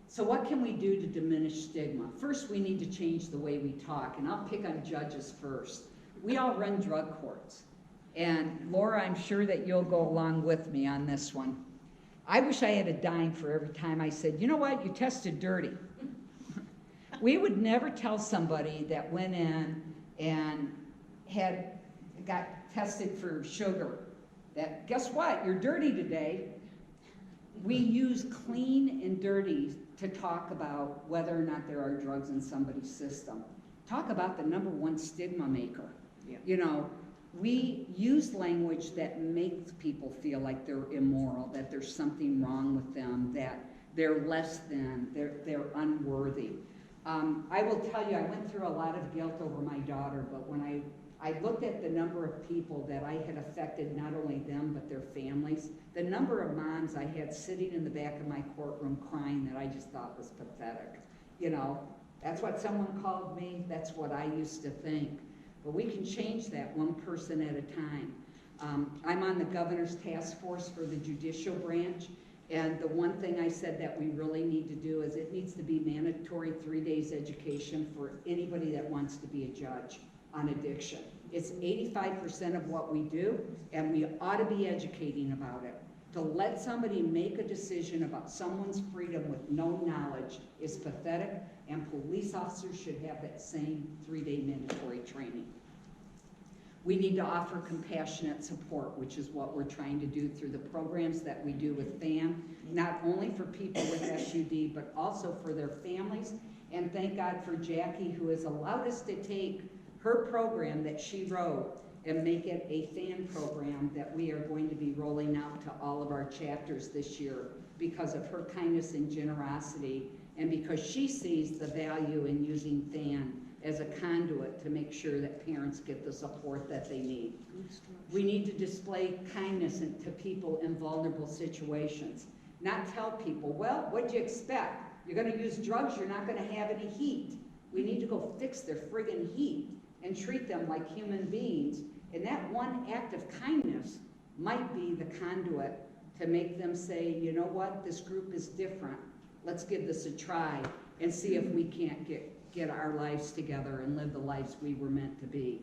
So what can we do to diminish stigma? First, we need to change the way we talk, and I'll pick on judges first. We all run drug courts, and Laura, I'm sure that you'll go along with me on this one. I wish I had a dime for every time I said, you know what, you tested dirty. We would never tell somebody that went in and got tested for sugar that, guess what, you're dirty today. We use clean and dirty to talk about whether or not there are drugs in somebody's system. Talk about the #1 stigma maker. Yeah. You know, we use language that makes people feel like they're immoral, that there's something wrong with them, that they're less than, they're unworthy. I will tell you, I went through a lot of guilt over my daughter, but when I looked at the number of people that I had affected, not only them, but their families, the number of moms I had sitting in the back of my courtroom crying that I just thought was pathetic. You know, that's what someone called me, that's what I used to think. But we can change that one person at a time. I'm on the governor's task force for the judicial branch, and the one thing I said that we really need to do is it needs to be mandatory 3 days education for anybody that wants to be a judge on addiction. It's 85% of what we do, and we ought to be educating about it. To let somebody make a decision about someone's freedom with no knowledge is pathetic, and police officers should have that same 3-day mandatory training. We need to offer compassionate support, which is what we're trying to do through the programs that we do with FAM, not only for people with SUD, but also for their families. And thank God for Jackie, who has allowed us to take her program that she wrote and make it a FAM program that we are going to be rolling out to all of our chapters this year because of her kindness and generosity, and because she sees the value in using FAM as a conduit to make sure that parents get the support that they need. We need to display kindness to people in vulnerable situations. Not tell people, well, what'd you expect? You're gonna use drugs, you're not gonna have any heat. We need to go fix their friggin' heat and treat them like human beings. And that one act of kindness might be the conduit to make them say, you know what, this group is different. Let's give this a try and see if we can't get our lives together and live the lives we were meant to be.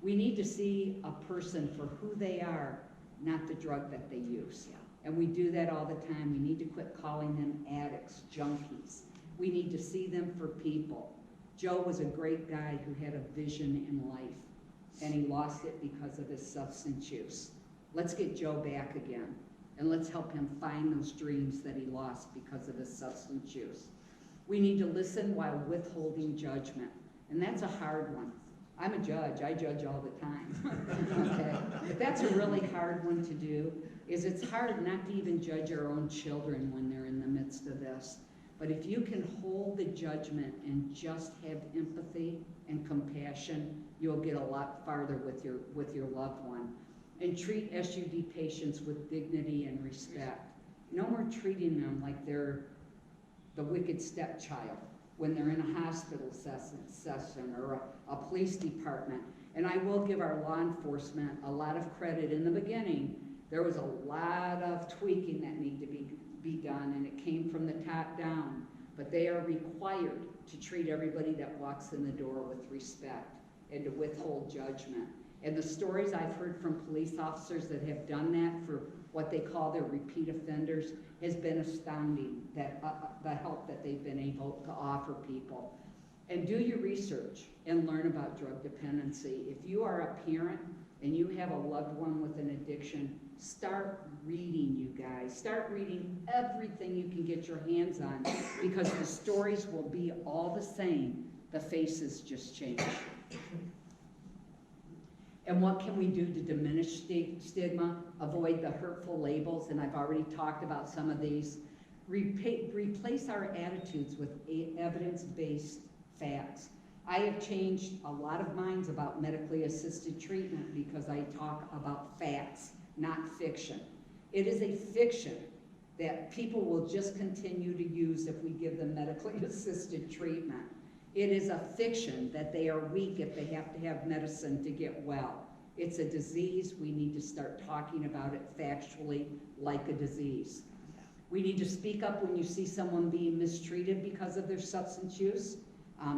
We need to see a person for who they are, not the drug that they use. Yeah. And we do that all the time. We need to quit calling them addicts, junkies. We need to see them for people. Joe was a great guy who had a vision in life, and he lost it because of his substance use. Let's get Joe back again, and let's help him find those dreams that he lost because of his substance use. We need to listen while withholding judgment, and that's a hard one. I'm a judge, I judge all the time, okay? But that's a really hard one to do, is it's hard not to even judge our own children when they're in the midst of this. But if you can hold the judgment and just have empathy and compassion, you'll get a lot farther with your loved one. And treat SUD patients with dignity and respect. No more treating them like they're the wicked stepchild when they're in a hospital session or a police department. And I will give our law enforcement a lot of credit. In the beginning, there was a lot of tweaking that needed to be done, and it came from the top down. But they are required to treat everybody that walks in the door with respect and to withhold judgment. And the stories I've heard from police officers that have done that for what they call their repeat offenders has been astounding, that the help that they've been able to offer people. And do your research and learn about drug dependency. If you are a parent and you have a loved one with an addiction, start reading, you guys. Start reading everything you can get your hands on, because the stories will be all the same. The faces just change. And what can we do to diminish stigma, avoid the hurtful labels? And I've already talked about some of these. Replace our attitudes with evidence-based facts. I have changed a lot of minds about medically assisted treatment because I talk about facts, not fiction. It is a fiction that people will just continue to use if we give them medically assisted treatment. It is a fiction that they are weak if they have to have medicine to get well. It's a disease. We need to start talking about it factually like a disease. We need to speak up when you see someone being mistreated because of their substance use.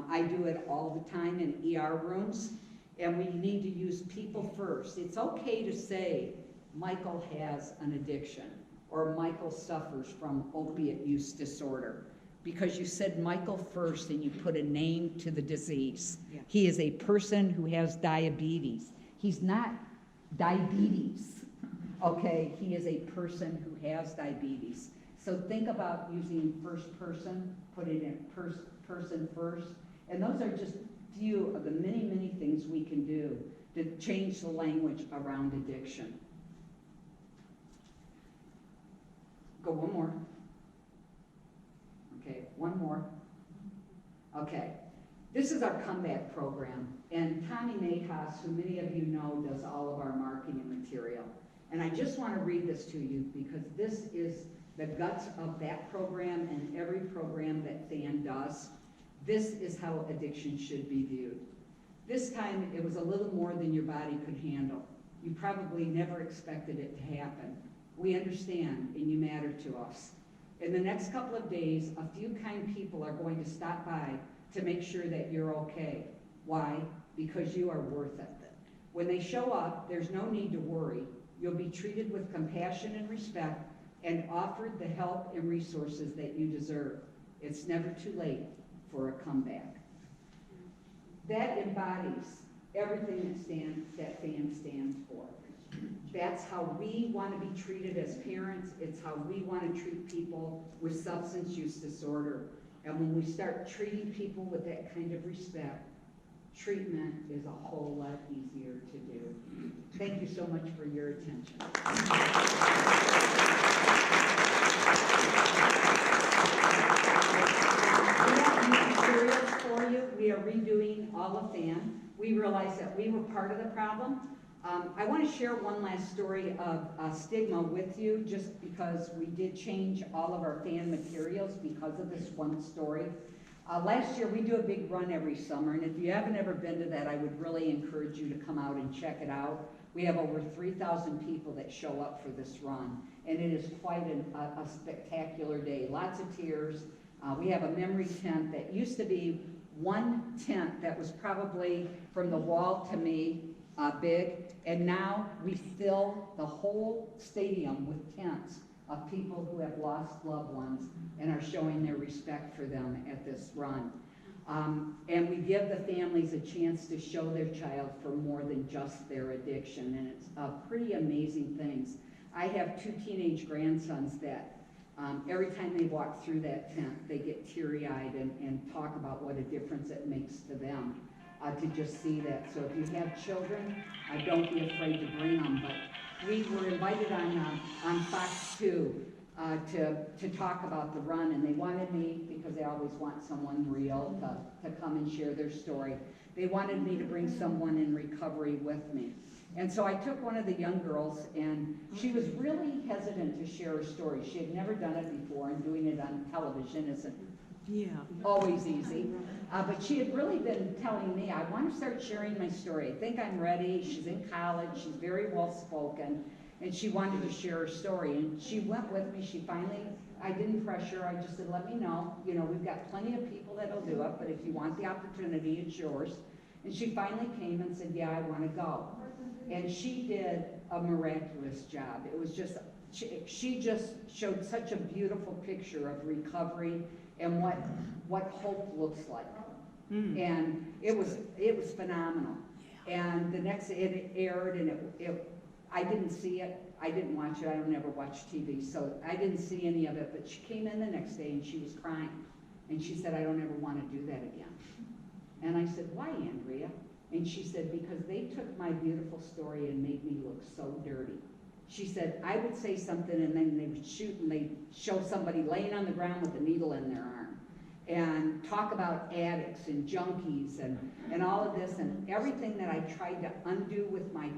I do it all the time in ER rooms, and we need to use people first. It's okay to say, Michael has an addiction, or Michael suffers from opiate use disorder, because you said Michael first and you put a name to the disease. Yeah. He is a person who has diabetes. He's not diabetes, okay? He is a person who has diabetes. So think about using first person, put it in person first, and those are just few of the many, many things we can do to change the language around addiction. Go one more. Okay, one more. Okay, this is our comeback program, and Tommy Nahas, who many of you know, does all of our marketing material. And I just want to read this to you because this is the guts of that program and every program that FAN does. This is how addiction should be viewed. This time, it was a little more than your body could handle. You probably never expected it to happen. We understand, and you matter to us. In the next couple of days, a few kind people are going to stop by to make sure that you're okay. Why? Because you are worth it. When they show up, there's no need to worry. You'll be treated with compassion and respect and offered the help and resources that you deserve. It's never too late for a comeback. That embodies everything that FAN stands for. That's how we want to be treated as parents. It's how we want to treat people with substance use disorder. And when we start treating people with that kind of respect, treatment is a whole lot easier to do. Thank you so much for your attention. We have new materials for you. We are redoing all of FAN. We realized that we were part of the problem. I want to share one last story of stigma with you, just because we did change all of our FAN materials because of this one story. Last year, we do a big run every summer, and if you haven't ever been to that, I would really encourage you to come out and check it out. We have over 3,000 people that show up for this run, and it is quite a spectacular day. Lots of tears. We have a memory tent that used to be one tent that was probably from the wall to me big, and now we fill the whole stadium with tents of people who have lost loved ones and are showing their respect for them at this run. And we give the families a chance to show their child for more than just their addiction, and it's pretty amazing things. I have 2 teenage grandsons that every time they walk through that tent, they get teary-eyed and talk about what a difference it makes to them to just see that. So if you have children, don't be afraid to bring them. But we were invited on Fox 2 to talk about the run, and they wanted me, because they always want someone real to come and share their story. They wanted me to bring someone in recovery with me. And so I took one of the young girls, and she was really hesitant to share her story. She had never done it before, and doing it on television isn't always easy. But she had really been telling me, I want to start sharing my story. I think I'm ready. She's in college. She's very well spoken. And she wanted to share her story. And she went with me. She finally, I didn't pressure her. I just said, let me know. You know, we've got plenty of people that'll do it, but if you want the opportunity, it's yours. And she finally came and said, yeah, I want to go. And she did a miraculous job. It was just, she just showed such a beautiful picture of recovery and what hope looks like. And it was phenomenal. And the next, it aired, and I didn't see it, I didn't watch it, I don't ever watch TV, so I didn't see any of it, but she came in the next day and she was crying. And she said, I don't ever want to do that again. And I said, why, Andrea? And she said, because they took my beautiful story and made me look so dirty. She said, I would say something and then they would shoot and they'd show somebody laying on the ground with a needle in their arm. And talk about addicts and junkies and all of this, and everything that I tried to undo with my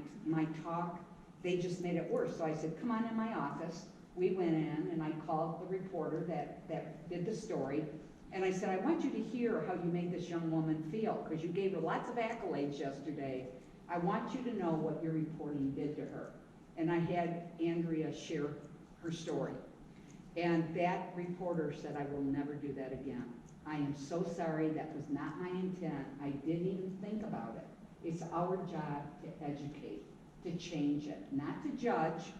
talk, they just made it worse. So I said, come on in my office. We went in and I called the reporter that did the story. And I said, I want you to hear how you made this young woman feel, because you gave her lots of accolades yesterday. I want you to know what your reporting did to her. And I had Andrea share her story. And that reporter said, I will never do that again. I am so sorry, that was not my intent. I didn't even think about it. It's our job to educate, to change it, not to judge.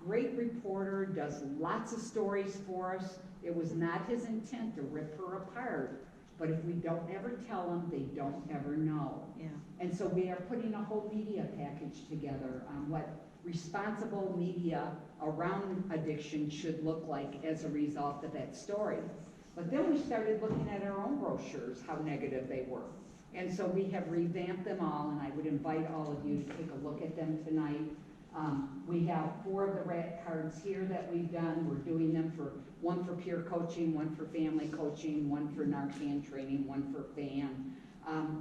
Great reporter, does lots of stories for us. It was not his intent to rip her apart, but if we don't ever tell them, they don't ever know. Yeah. And so we are putting a whole media package together on what responsible media around addiction should look like as a result of that story. But then we started looking at our own brochures, how negative they were. And so we have revamped them all, and I would invite all of you to take a look at them tonight. We have 4 of the RAT cards here that we've done. We're doing them one for peer coaching, one for family coaching, one for Narcan training, one for FAN.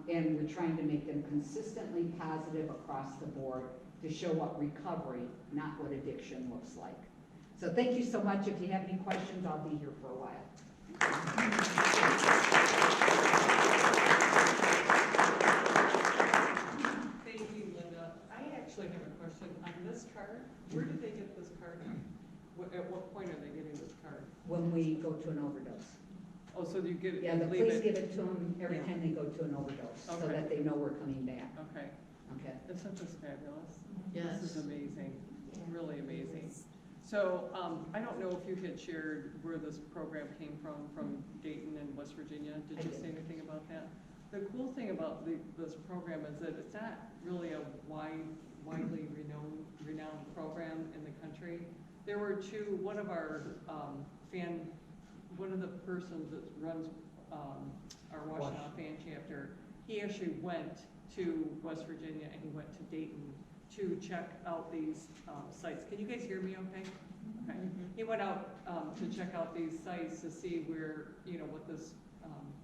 And we're trying to make them consistently positive across the board to show what recovery, not what addiction looks like. So thank you so much. If you have any questions, I'll be here for a while. Thank you, Linda. I actually have a question on this card. Where did they get this card? At what point are they getting this card? When we go to an overdose. Oh, so you get it, Yeah, the leave police it? give it to them every Yeah. time they go to an overdose, so Okay. that they know we're coming back. Okay, Okay. it's just fabulous. Yes. This is amazing, really amazing. So, I don't know if you had shared where this program came from Dayton and West Virginia. Did I you did. say anything about that? The cool thing about this program is that it's not really a widely renowned program in the country. There were one of the persons that runs our Washtenaw fan chapter, he actually went to West Virginia and he went to Dayton to check out these sites. Can you guys hear me okay? Okay. He went out to check out these sites to see where, what this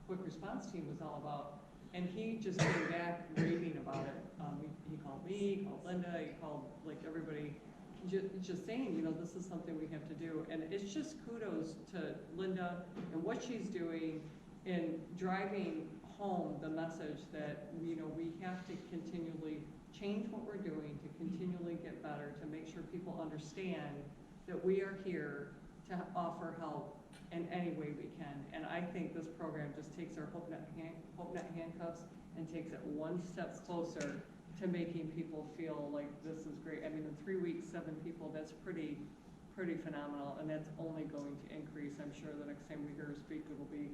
quick response team was all about. And he just came back raving about it. He called me, he called Linda, he called like everybody, just saying, this is something we have to do. And it's just kudos to Linda and what she's doing in driving home the message that, we have to continually change what we're doing, to continually get better, to make sure people understand that we are here to offer help in any way we can. And I think this program just takes our HopeNet handcuffs and takes it one step closer to making people feel like this is great. I mean, in 3 weeks, 7 people, that's pretty phenomenal, and that's only going to increase. I'm sure the next time we hear her speak, it will be,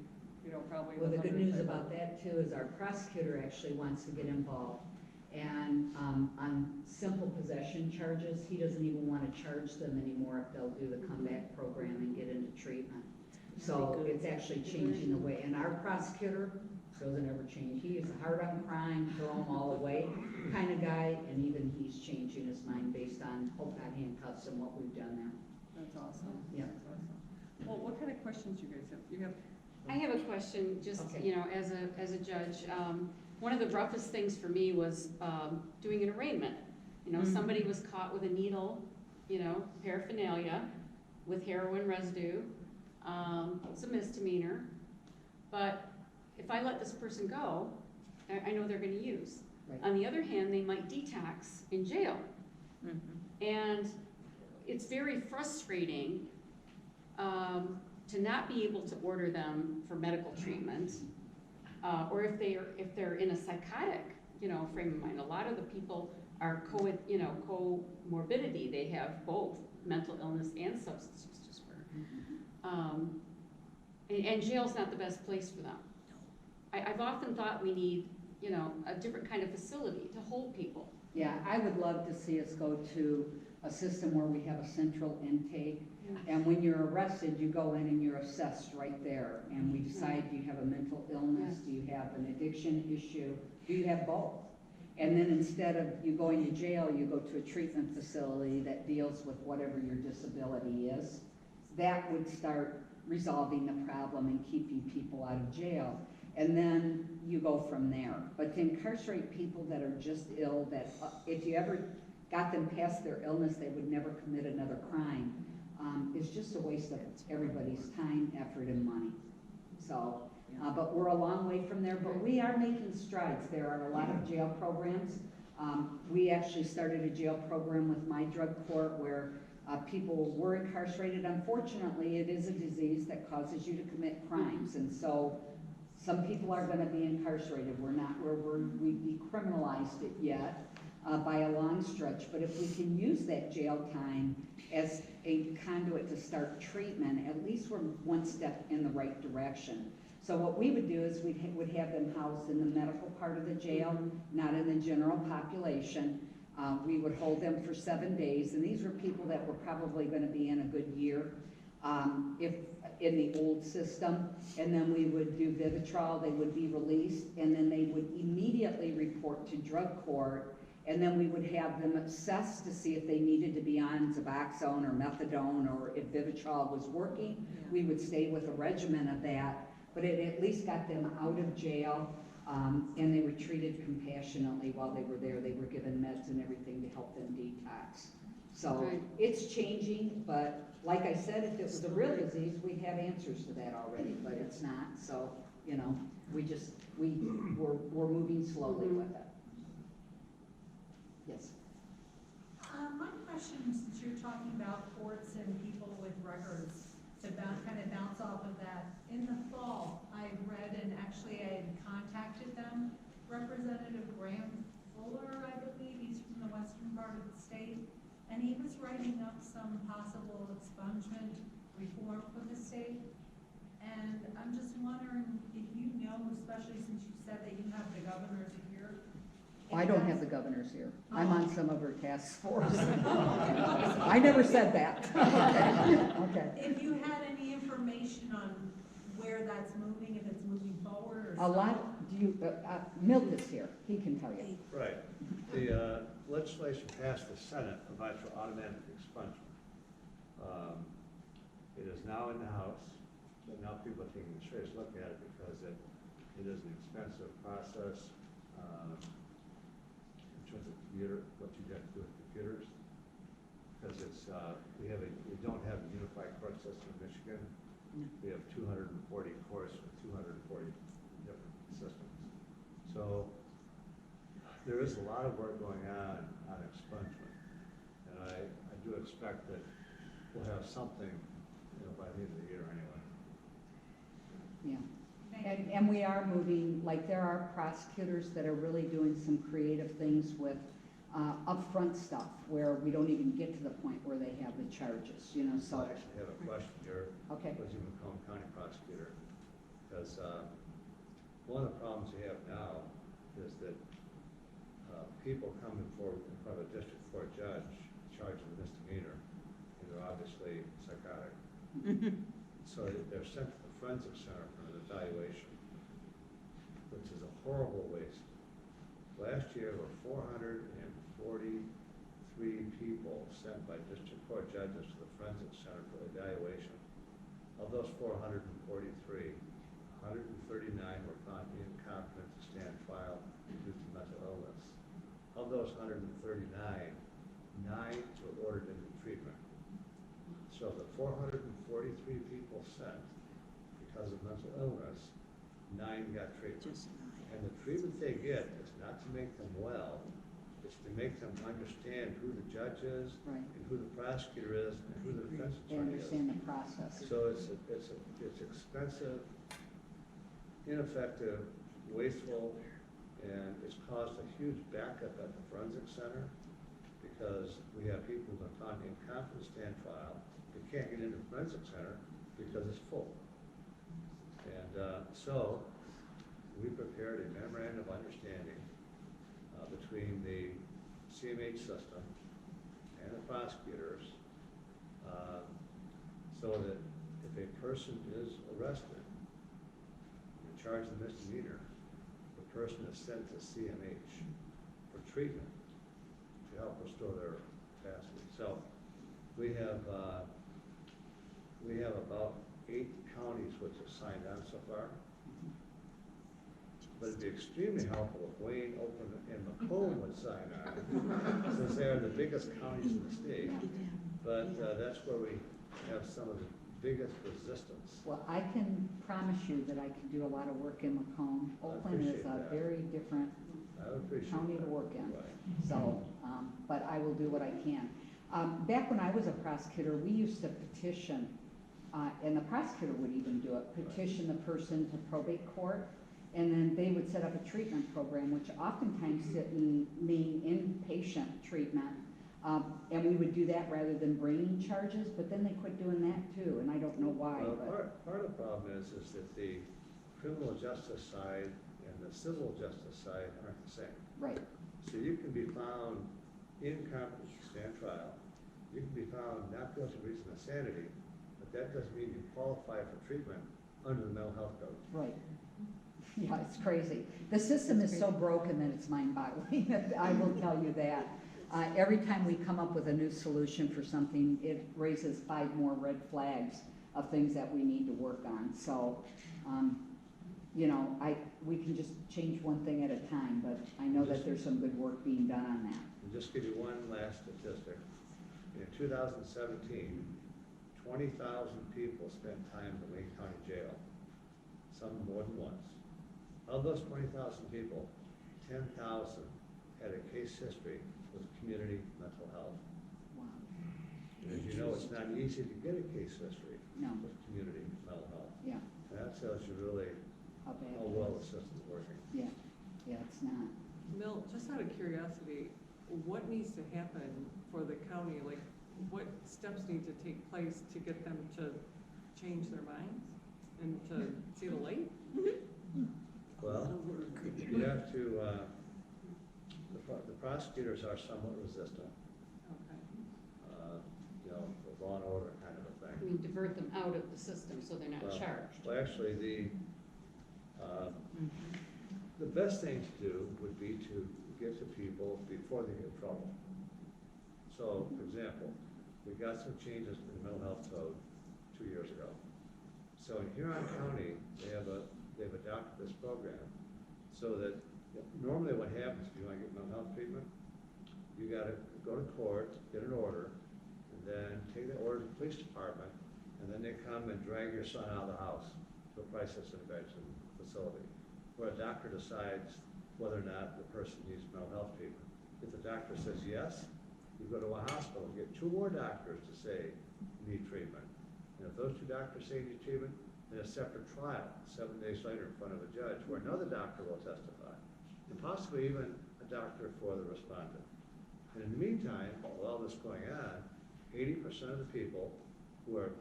probably. Well, the good hundreds news of- about that too is our prosecutor actually wants to get involved. And on simple possession charges, he doesn't even want to charge them anymore if they'll do the comeback program and get into treatment. So it's actually changing the way, and our prosecutor doesn't ever change. He is hard on crime, throw them all away kind of guy, and even he's changing his mind based on HopeNet handcuffs and what we've done there. That's awesome. Yeah. That's awesome. Well, what kind of questions you guys have? You have? I have a question, just, Okay. as a judge. One of the roughest things for me was doing an arraignment. Somebody was caught with a needle, paraphernalia with heroin residue. It's a misdemeanor. But if I let this person go, I know they're gonna use. Right. On the other hand, they might detox in jail. And it's very frustrating to not be able to order them for medical treatment, or if they're in a psychotic, frame of mind. A lot of the people are comorbidity, they have both mental illness and substance use disorder. And jail's not the best place for them. I've often thought we need, a different kind of facility to hold people. Yeah, I would love to see us go to a system where we have a central intake. And when you're arrested, you go in and you're assessed right there. And we decide, do you have a mental illness? Do you have an addiction issue? Do you have both? And then instead of you going to jail, you go to a treatment facility that deals with whatever your disability is. That would start resolving the problem and keeping people out of jail. And then you go from there. But to incarcerate people that are just ill, that if you ever got them past their illness, they would never commit another crime, is just a waste of everybody's time, effort, and money. So, but we're a long way from there, but we are making strides. There are a lot of jail programs. We actually started a jail program with My Drug Court where people were incarcerated. Unfortunately, it is a disease that causes you to commit crimes, and so some people are going to be incarcerated. We're not where we decriminalized it yet by a long stretch, but if we can use that jail time as a conduit to start treatment, at least we're one step in the right direction. So what we would do is we would have them housed in the medical part of the jail, not in the general population. We would hold them for 7 days, and these were people that were probably going to be in a good year if in the old system, and then we would do Vivitrol, they would be released, and then they would immediately report to drug court, and then we would have them assessed to see if they needed to be on Suboxone or Methadone, or if Vivitrol was working, we would stay with a regimen of that, but it at least got them out of jail, and they were treated compassionately while they were there. They were given meds and everything to help them detox. So Right. it's changing, but like I said, if it was a real disease, we'd have answers to that already, but it's not. So, we're moving slowly with it. Yes. My question, since you're talking about courts and people with records, to kind of bounce off of that, in the fall, I read and actually I had contacted them, Representative Graham Fuller, I believe, he's from the western part of the state, and he was writing up some possible expungement reform for the state. And I'm just wondering if you know, especially since you said that you have the governor's ear. I don't have the governor's ear. I'm on some of her task force. I never said that. Okay. If you had any information on where that's moving, if it's moving forward or A lot, Milt is here. He can tell you. Right. The legislation passed the Senate provides for automatic expungement. It is now in the House, but now people are taking a serious look at it because it is an expensive process in terms of what you have to do with computers. Because we don't have a unified court system in Michigan. We have 240 courts with 240 different systems. So there is a lot of work going on expungement. And I do expect that we'll have something, by the end of the year anyway. Yeah. And we are moving, like there are prosecutors that are really doing some creative things with upfront stuff where we don't even get to the point where they have the charges, so. I actually have a question here. Okay. Was you Macomb County prosecutor? Because one of the problems you have now is that people come in front of a district court judge charged with a misdemeanor, and they're obviously psychotic. So they're sent to the forensic center for an evaluation, which is a horrible waste. Last year, there were 443 people sent by district court judges to the forensic center for evaluation. Of those 443, 139 were found incompetent to stand trial due to mental illness. Of those 139, 9 were ordered into treatment. So the 443 people sent because of mental illness, 9 got treatment. And the treatment they get is not to make them well, it's to make them understand who the judge is, Right. and who the prosecutor is, and who the defense They attorney is. understand the process. So it's expensive, ineffective, wasteful, And it's caused a huge backup at the forensic center because we have people who are on incompetent stand trial. They can't get into the forensic center because it's full. And so we prepared a memorandum of understanding between the CMH system and the prosecutors so that if a person is arrested and charged with misdemeanor, the person is sent to CMH for treatment to help restore their capacity. So we have about 8 counties which have signed on so far. But it'd be extremely helpful if Wayne, Oakland, and Macomb would sign on, since they are the biggest counties in the state. But that's where we have some of the biggest resistance. Well, I can promise you that I can do a lot of work in Macomb. I Oakland is appreciate a that. very different I would appreciate county to that. work in. Right. So, but I will do what I can. Back when I was a prosecutor, we used to petition, and the prosecutor would even do it, petition the person to probate court, and then they would set up a treatment program, which oftentimes didn't mean inpatient treatment. And we would do that rather than bringing charges, but then they quit doing that too, and I don't know why, Well, but, part of the problem is that the criminal justice side and the civil justice side aren't the same. right, So you can be found incompetent to stand trial, you can be found not guilty of reason of insanity, but that doesn't mean you qualify for treatment under the mental health code. right. Yeah, it's crazy. The system is so broken that it's mind-boggling, I will tell you that. Every time we come up with a new solution for something, it raises 5 more red flags of things that we need to work on. So, you know, we can just change one thing at a time, but I know that there's some good work being done on that. And just give you one last statistic. In 2017, 20,000 people spent time in the Wayne County Jail, some more than once. Of those 20,000 people, 10,000 had a case history with community mental health. Wow. And as you know, it's not easy to get a case history No, with community mental health. yeah, And that tells you really how bad how it well the is. system's working. Yeah, yeah, it's not. Milt, just out of curiosity, what needs to happen for the county? Like, what steps need to take place to get them to change their minds and to see the light? Well, you have to, the prosecutors are somewhat resistant, Okay. you know, the law and order kind of a I thing. mean, divert them out of the system so they're not Well, charged. Well, actually, the best thing to do would be to get to people before they get in trouble. So, for example, we got some changes in the mental health code 2 years ago. So in Huron County, they've adopted this program so that normally what happens if you want to get mental health treatment, you got to go to court, get an order, and then take the order to the police department, and then they come and drag your son out of the house to a crisis intervention facility, where a doctor decides whether or not the person needs mental health treatment. If the doctor says yes, you go to a hospital, get 2 more doctors to say you need treatment. And if those 2 doctors say you need treatment, then a separate trial, 7 days later in front of a judge, where another doctor will testify, and possibly even a doctor for the respondent. And in the meantime, while all this going on, 80% of the people who are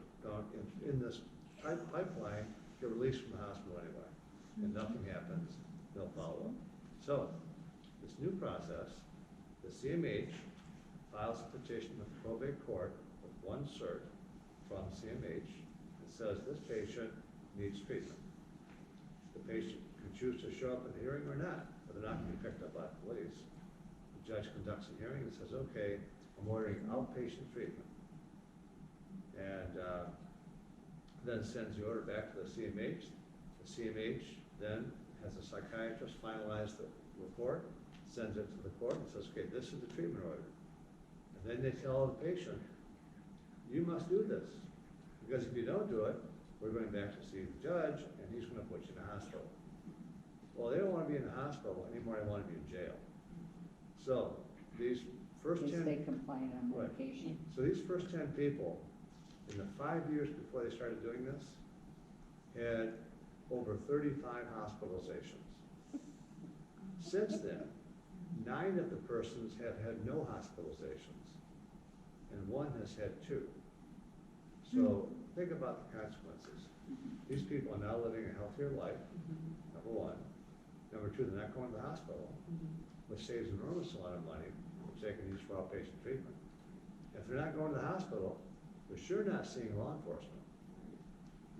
in this pipeline get released from the hospital anyway, and nothing happens, no follow-up. So, this new process, the CMH files a petition with the probate court with 1 cert from CMH that says this patient needs treatment. The patient can choose to show up at the hearing or not, but they're not going to be picked up by police. The judge conducts a hearing and says, okay, I'm ordering outpatient treatment. And then sends the order back to the CMH. The CMH then has a psychiatrist finalize the report, sends it to the court and says, okay, this is the treatment order. And then they tell the patient, you must do this, because if you don't do it, we're going back to see the judge, and he's going to put you in the hospital. Well, they don't want to be in the hospital anymore, they want to be in jail. So, these first They 10... stay compliant on Right. medication. So these first 10 people, in the 5 years before they started doing this, had over 35 hospitalizations. Since then, 9 of the persons have had no hospitalizations, and 1 has had 2. So think about the consequences. These people are now living a healthier life, number 1. Number 2, they're not going to the hospital, which saves an enormous amount of money, which they can use for outpatient treatment. If they're not going to the hospital, they're sure not seeing law enforcement.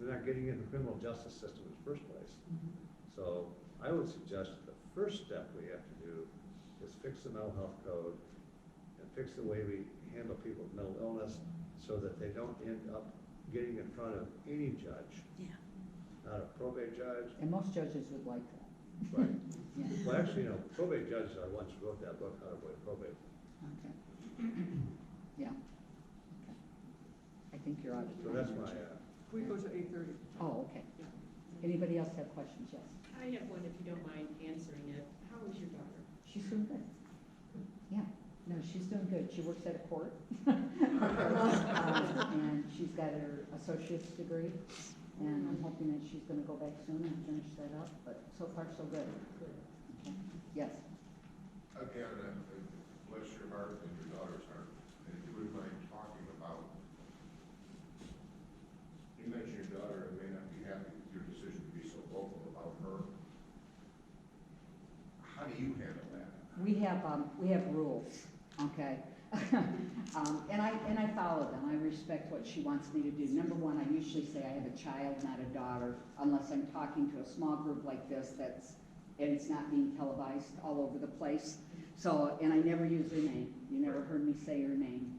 They're not getting in the criminal justice system in the first place. So I would suggest that the first step we have to do is fix the mental health code and fix the way we handle people with mental illness so that they don't end up getting in front of any judge. Yeah. Not a probate judge, And most judges would like that. right? Yeah. Well, actually, probate judges are the ones who wrote that book, How to Avoid Probate. Okay. Yeah. Okay. I think you're out of So time. that's my, We go to 8:30. Oh, okay. Anybody else have questions? Yes. I have one, if you don't mind answering it. How is your daughter? She's doing good. Yeah, no, she's doing good. She works at a court. And she's got her associate's degree, and I'm hoping that she's gonna go back soon and finish that up, but so far, so good. Okay. Yes. Again, bless your heart and your daughter's heart, and if you wouldn't mind talking about, you mentioned your daughter may not be happy with your decision to be so vocal about her. How do you handle that? We have rules, okay? And I follow them. I respect what she wants me to do. Number 1, I usually say I have a child, not a daughter, unless I'm talking to a small group like this and it's not being televised all over the place. So, and I never use her name. You never heard me say her name.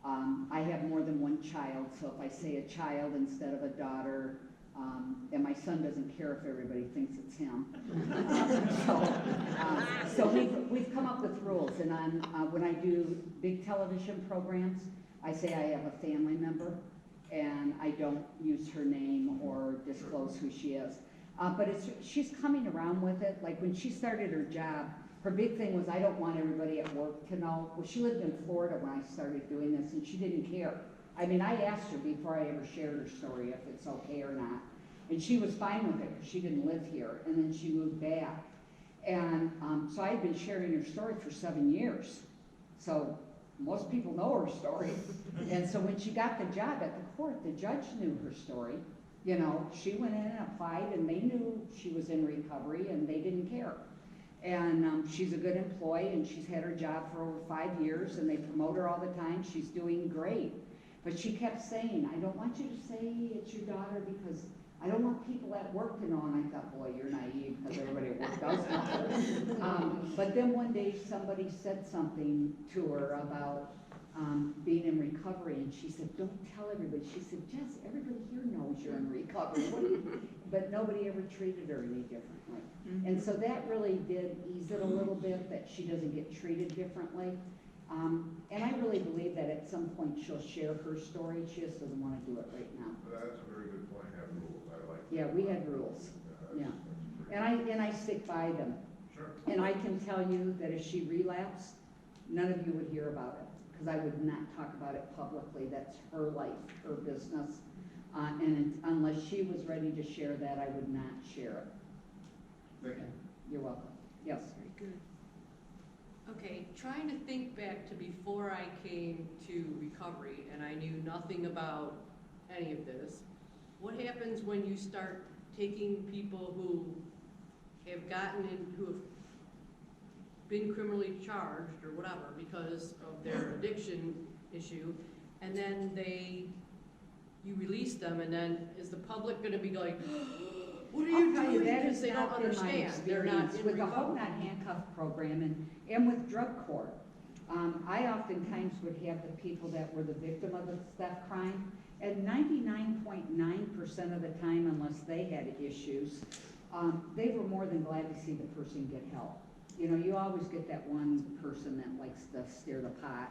I have more than 1 child, so if I say a child instead of a daughter, and my son doesn't care if everybody thinks it's him. So we've come up with rules, and when I do big television programs, I say I have a family member, and I don't use her name or disclose who she is. But she's coming around with it. Like when she started her job, her big thing was, I don't want everybody at work to know. Well, she lived in Florida when I started doing this, and she didn't care. I mean, I asked her before I ever shared her story if it's okay or not. And she was fine with it because she didn't live here, and then she moved back. And so I had been sharing her story for 7 years. So most people know her story. And so when she got the job at the court, the judge knew her story. You know, she went in and applied, and they knew she was in recovery, and they didn't care. And she's a good employee, and she's had her job for over 5 years, and they promote her all the time. She's doing great. But she kept saying, I don't want you to say it's your daughter because I don't want people at work to know. And I thought, boy, you're naive because everybody at work does know. But then one day somebody said something to her about being in recovery, and she said, don't tell everybody. She said, Jess, everybody here knows you're in recovery. But nobody ever treated her any differently. And so that really did ease it a little bit, that she doesn't get treated differently. And I really believe that at some point she'll share her story. She just doesn't want to do it right now. That's a very good point, have rules, I like that. Yeah, we had rules. Yeah. And I stick by them. Sure. And I can tell you that if she relapsed, none of you would hear about it, because I would not talk about it publicly. That's her life, her business. And unless she was ready to share that, I would not share it. Thank you. You're welcome. Yes. Very good. Okay, trying to think back to before I came to recovery and I knew nothing about any of this. What happens when you start taking people who have gotten in, who have been criminally charged or whatever because of their addiction issue, and then you release them, and then is the public gonna be like, what are you I'll tell you, doing? that Because has they don't not been my understand. They're not experience in with the Hope recovery. Not Handcuffed program and with drug court. I oftentimes would have the people that were the victim of the theft crime, and 99.9% of the time, unless they had issues, they were more than glad to see the person get help. You know, you always get that one person that likes to stir the pot.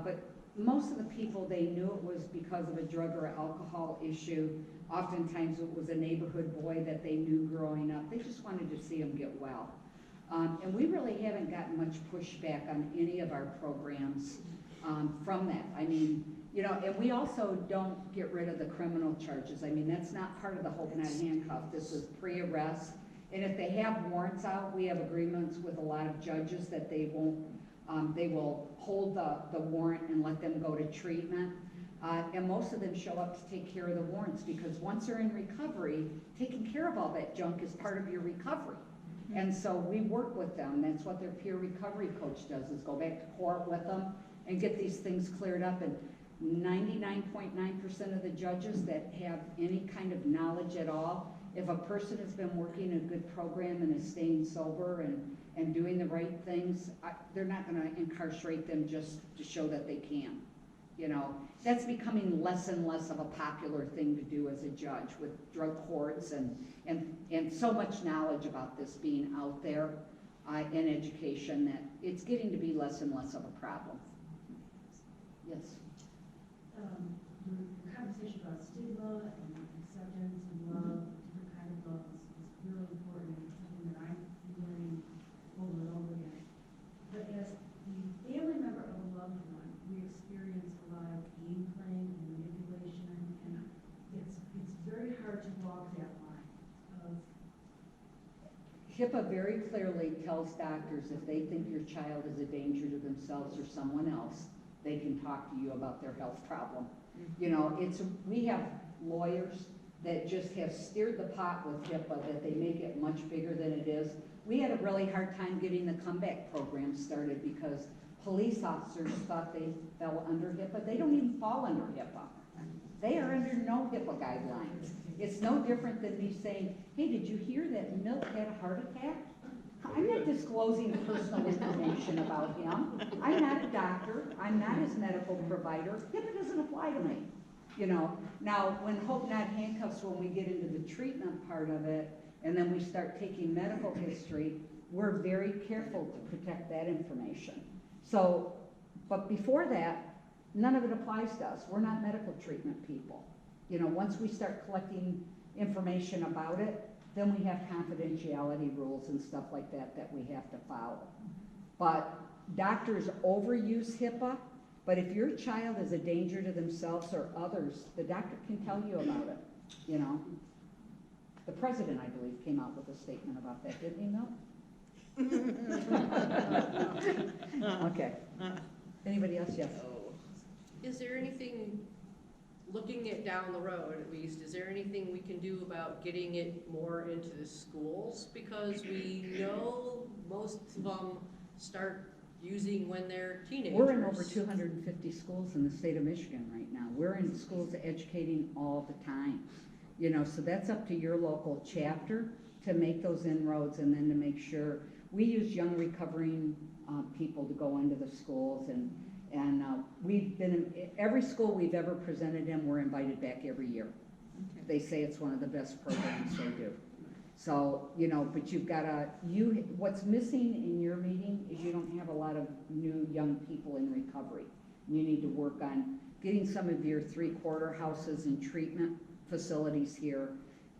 But most of the people, they knew it was because of a drug or alcohol issue. Oftentimes it was a neighborhood boy that they knew growing up. They just wanted to see him get well. And we really haven't gotten much pushback on any of our programs from that. I mean, you know, and we also don't get rid of the criminal charges. I mean, that's not part of the Hope Not Handcuffed. This is pre-arrest, And if they have warrants out, we have agreements with a lot of judges that they won't, they will hold the warrant and let them go to treatment. And most of them show up to take care of the warrants, because once they're in recovery, taking care of all that junk is part of your recovery. And so we work with them. That's what their peer recovery coach does, is go back to court with them and get these things cleared up. And 99.9% of the judges that have any kind of knowledge at all, if a person has been working a good program and is staying sober and doing the right things, they're not gonna incarcerate them just to show that they can. You know, that's becoming less and less of a popular thing to do as a judge with drug courts and so much knowledge about this being out there in education, that it's getting to be less and less of a problem. Yes. Your conversation about stigma and acceptance and love, different kind of love is really important, and something that I'm learning over and over again. But as the family member of a loved one, we experience a lot of game playing and manipulation, and it's very hard to walk that line of. HIPAA very clearly tells doctors if they think your child is a danger to themselves or someone else, they can talk to you about their health problem. You know, we have lawyers that just have steered the pot with HIPAA, that they make it much bigger than it is. We had a really hard time getting the comeback program started because police officers thought they fell under HIPAA. They don't even fall under HIPAA. They are under no HIPAA guidelines. It's no different than me saying, hey, did you hear that Milt had a heart attack? I'm not disclosing personal information about him. I'm not a doctor. I'm not his medical provider. HIPAA doesn't apply to me. You know, now when Hope Not Handcuffs, when we get into the treatment part of it, and then we start taking medical history, we're very careful to protect that information. So, but before that, none of it applies to us. We're not medical treatment people. You know, once we start collecting information about it, then we have confidentiality rules and stuff like that that we have to follow. But doctors overuse HIPAA, but if your child is a danger to themselves or others, the doctor can tell you about it, you know. The president, I believe, came out with a statement about that, didn't he, Milt? Okay. Anybody else? Yes. Is there anything, looking at down the road at least, is there anything we can do about getting it more into the schools? Because we know most of them start using when they're teenagers. We're in over 250 schools in the state of Michigan right now. We're in schools educating all the time. You know, so that's up to your local chapter to make those inroads, and then to make sure. We use young recovering people to go into the schools, and we've been in every school we've ever presented in, we're invited back every year. Okay. They say it's one of the best programs they do. So, you know, but you've got what's missing in your meeting is you don't have a lot of new young people in recovery. You need to work on getting some of your three-quarter houses and treatment facilities here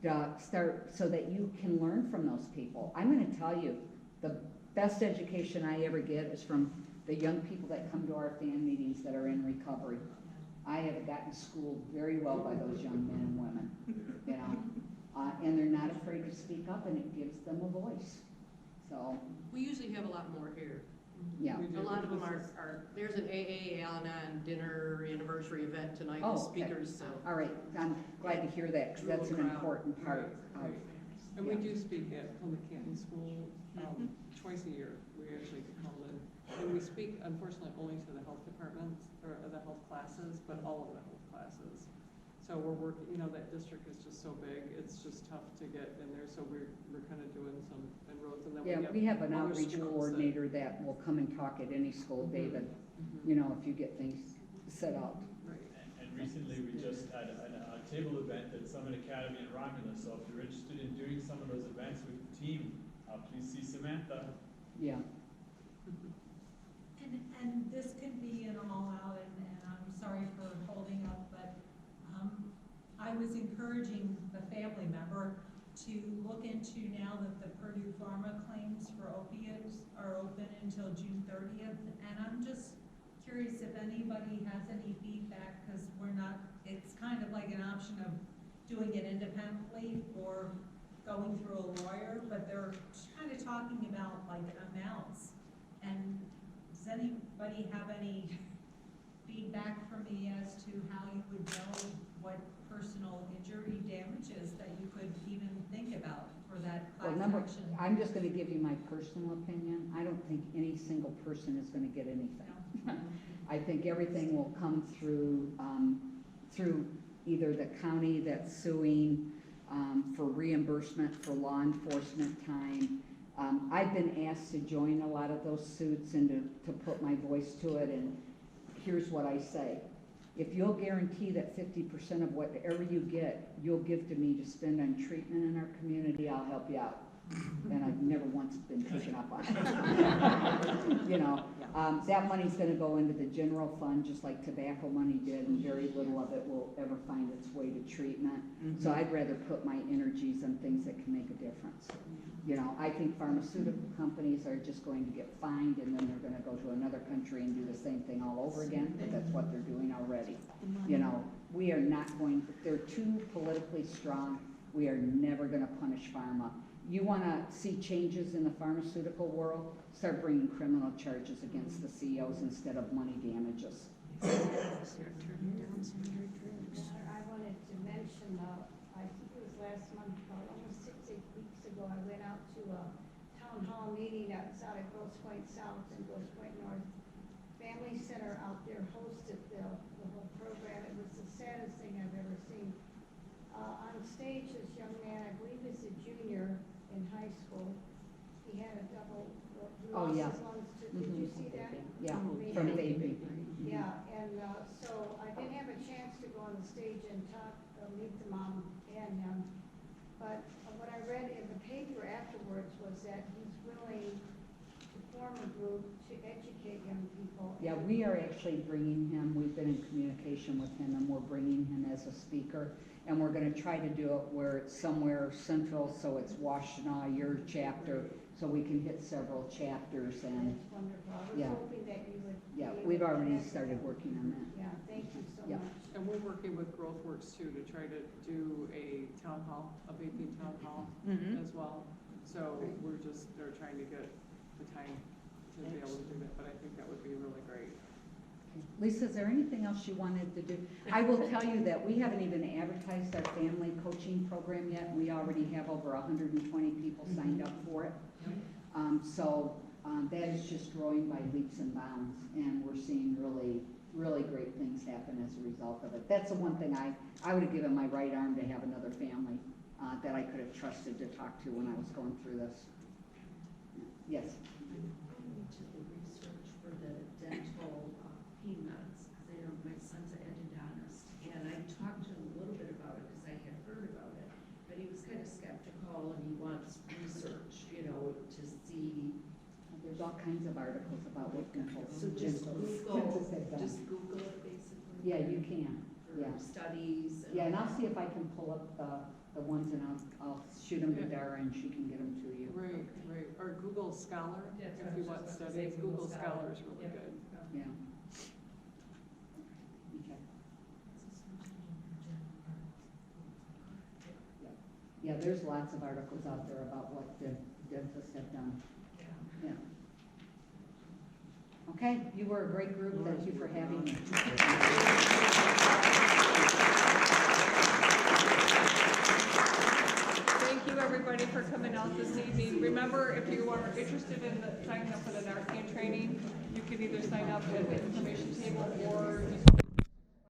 to start so that you can learn from those people. I'm going to tell you, the best education I ever get is from the young people that come to our fan meetings that are in recovery. I have gotten schooled very well by those young men and women, you know, and they're not afraid to speak up, and it gives them a voice. So We usually have a lot more here. yeah. A lot of them are, there's an AA Al-Anon dinner anniversary event tonight Oh, with okay. speakers, so. All right, I'm glad to hear that, because that's an important part of. Right. And we do speak at Plymouth Canton School twice a year. We actually get called in. And we speak, unfortunately, only to the health departments, or the health classes, but all of the health classes. So we're working, you know, that district is just so big, it's just tough to get in there, so we're kind of doing some inroads, and then Yeah, we have an other outreach schools coordinator that will come and talk at any school, David, you know, if you get things set up. Right. And recently, we just had a table event at Summit Academy in Romulus, so if you're interested in doing some of those events with the team, please see Samantha. Yeah. And this could be an all-out, and I'm sorry for holding up, but I was encouraging the family member to look into, now that the Purdue Pharma claims for opiates are open until June 30th, and I'm just curious if anybody has any feedback, because we're not, it's kind of like an option of doing it independently or going through a lawyer, but they're kind of talking about like amounts. And does anybody have any feedback for me as to how you would know what personal injury damages that you could even think about for that Well, class action? I'm just gonna give you my personal opinion. I don't think any single person is gonna get anything. I think everything will come through, through either the county that's suing, for reimbursement for law enforcement time. I've been asked to join a lot of those suits and to put my voice to it, and here's what I say. If you'll guarantee that 50% of whatever you get, you'll give to me to spend on treatment in our community, I'll help you out. And I've never once been taken up on it. You know, that money's gonna go into the general fund, just like tobacco money did, and very little of it will ever find its way to treatment. So I'd rather put my energies on things that can make a difference. You know, I think pharmaceutical companies are just going to get fined, and then they're gonna go to another country and do the same thing all over again, but that's what they're doing already. You know, we are not going, they're too politically strong, we are never gonna punish pharma. You wanna see changes in the pharmaceutical world, start bringing criminal charges against the CEOs instead of money damages. I wanted to mention, I think it was last month, almost 6-8 weeks ago, I went out to a town hall meeting outside of Grosse Pointe South and Grosse Pointe North. Family Center out there hosted the whole program. It was the saddest thing I've ever seen. On stage, this young man, I believe he's a junior in high school, he had a double, he Oh, lost yeah. his lungs. Did you see that? Yeah, Amazing. from vaping. Yeah, and so I didn't have a chance to go on the stage and talk, meet the mom and him. But what I read in the paper afterwards was that he's willing to form a group to educate young people. Yeah, we are actually bringing him, we've been in communication with him, and we're bringing him as a speaker. And we're gonna try to do it where it's somewhere central, so it's Washtenaw, your chapter, so we can hit several chapters and, That's wonderful. I was Yeah. hoping that you would. yeah, be able we've to already connect with started them. working on that. Yeah, thank you so Yeah. much. And we're working with GrowthWorks too to try to do a town hall, a vaping town hall as well. So they're trying to get the time to be able to do that, but I think that would be really great. Lisa, is there anything else you wanted to do? I will tell you that we haven't even advertised our family coaching program yet. We already have over 120 people signed up for it. That is just growing by leaps and bounds, and we're seeing really, really great things happen as a result of it. That's the one thing I would have given my right arm to have another family that I could have trusted to talk to when I was going through this. Yes? Going into the research for the dental pain meds, my son's an endodontist, and I talked to him a little bit about it because I had heard about it, but he was kind of skeptical and he wants research, to see. There's all kinds of articles about what dental. So just dentists have done. Google it basically. Yeah, you can, For yeah. studies. Yeah, and I'll see if I can pull up the ones, and I'll shoot them to Dara and she can get them to you. Right. Or Google Scholar, That's if what I you was want just about to say, studies, Google Google Scholar is Scholar. really Yep. good. Yeah. Okay. Yeah, there's lots of articles out there about what the dentists have done. Yeah. Okay, you were a great group. Thank you for having me. Thank you, everybody, for coming out this evening. Remember, if you are interested in signing up for the Narcan training, you can either sign up at the information table or you can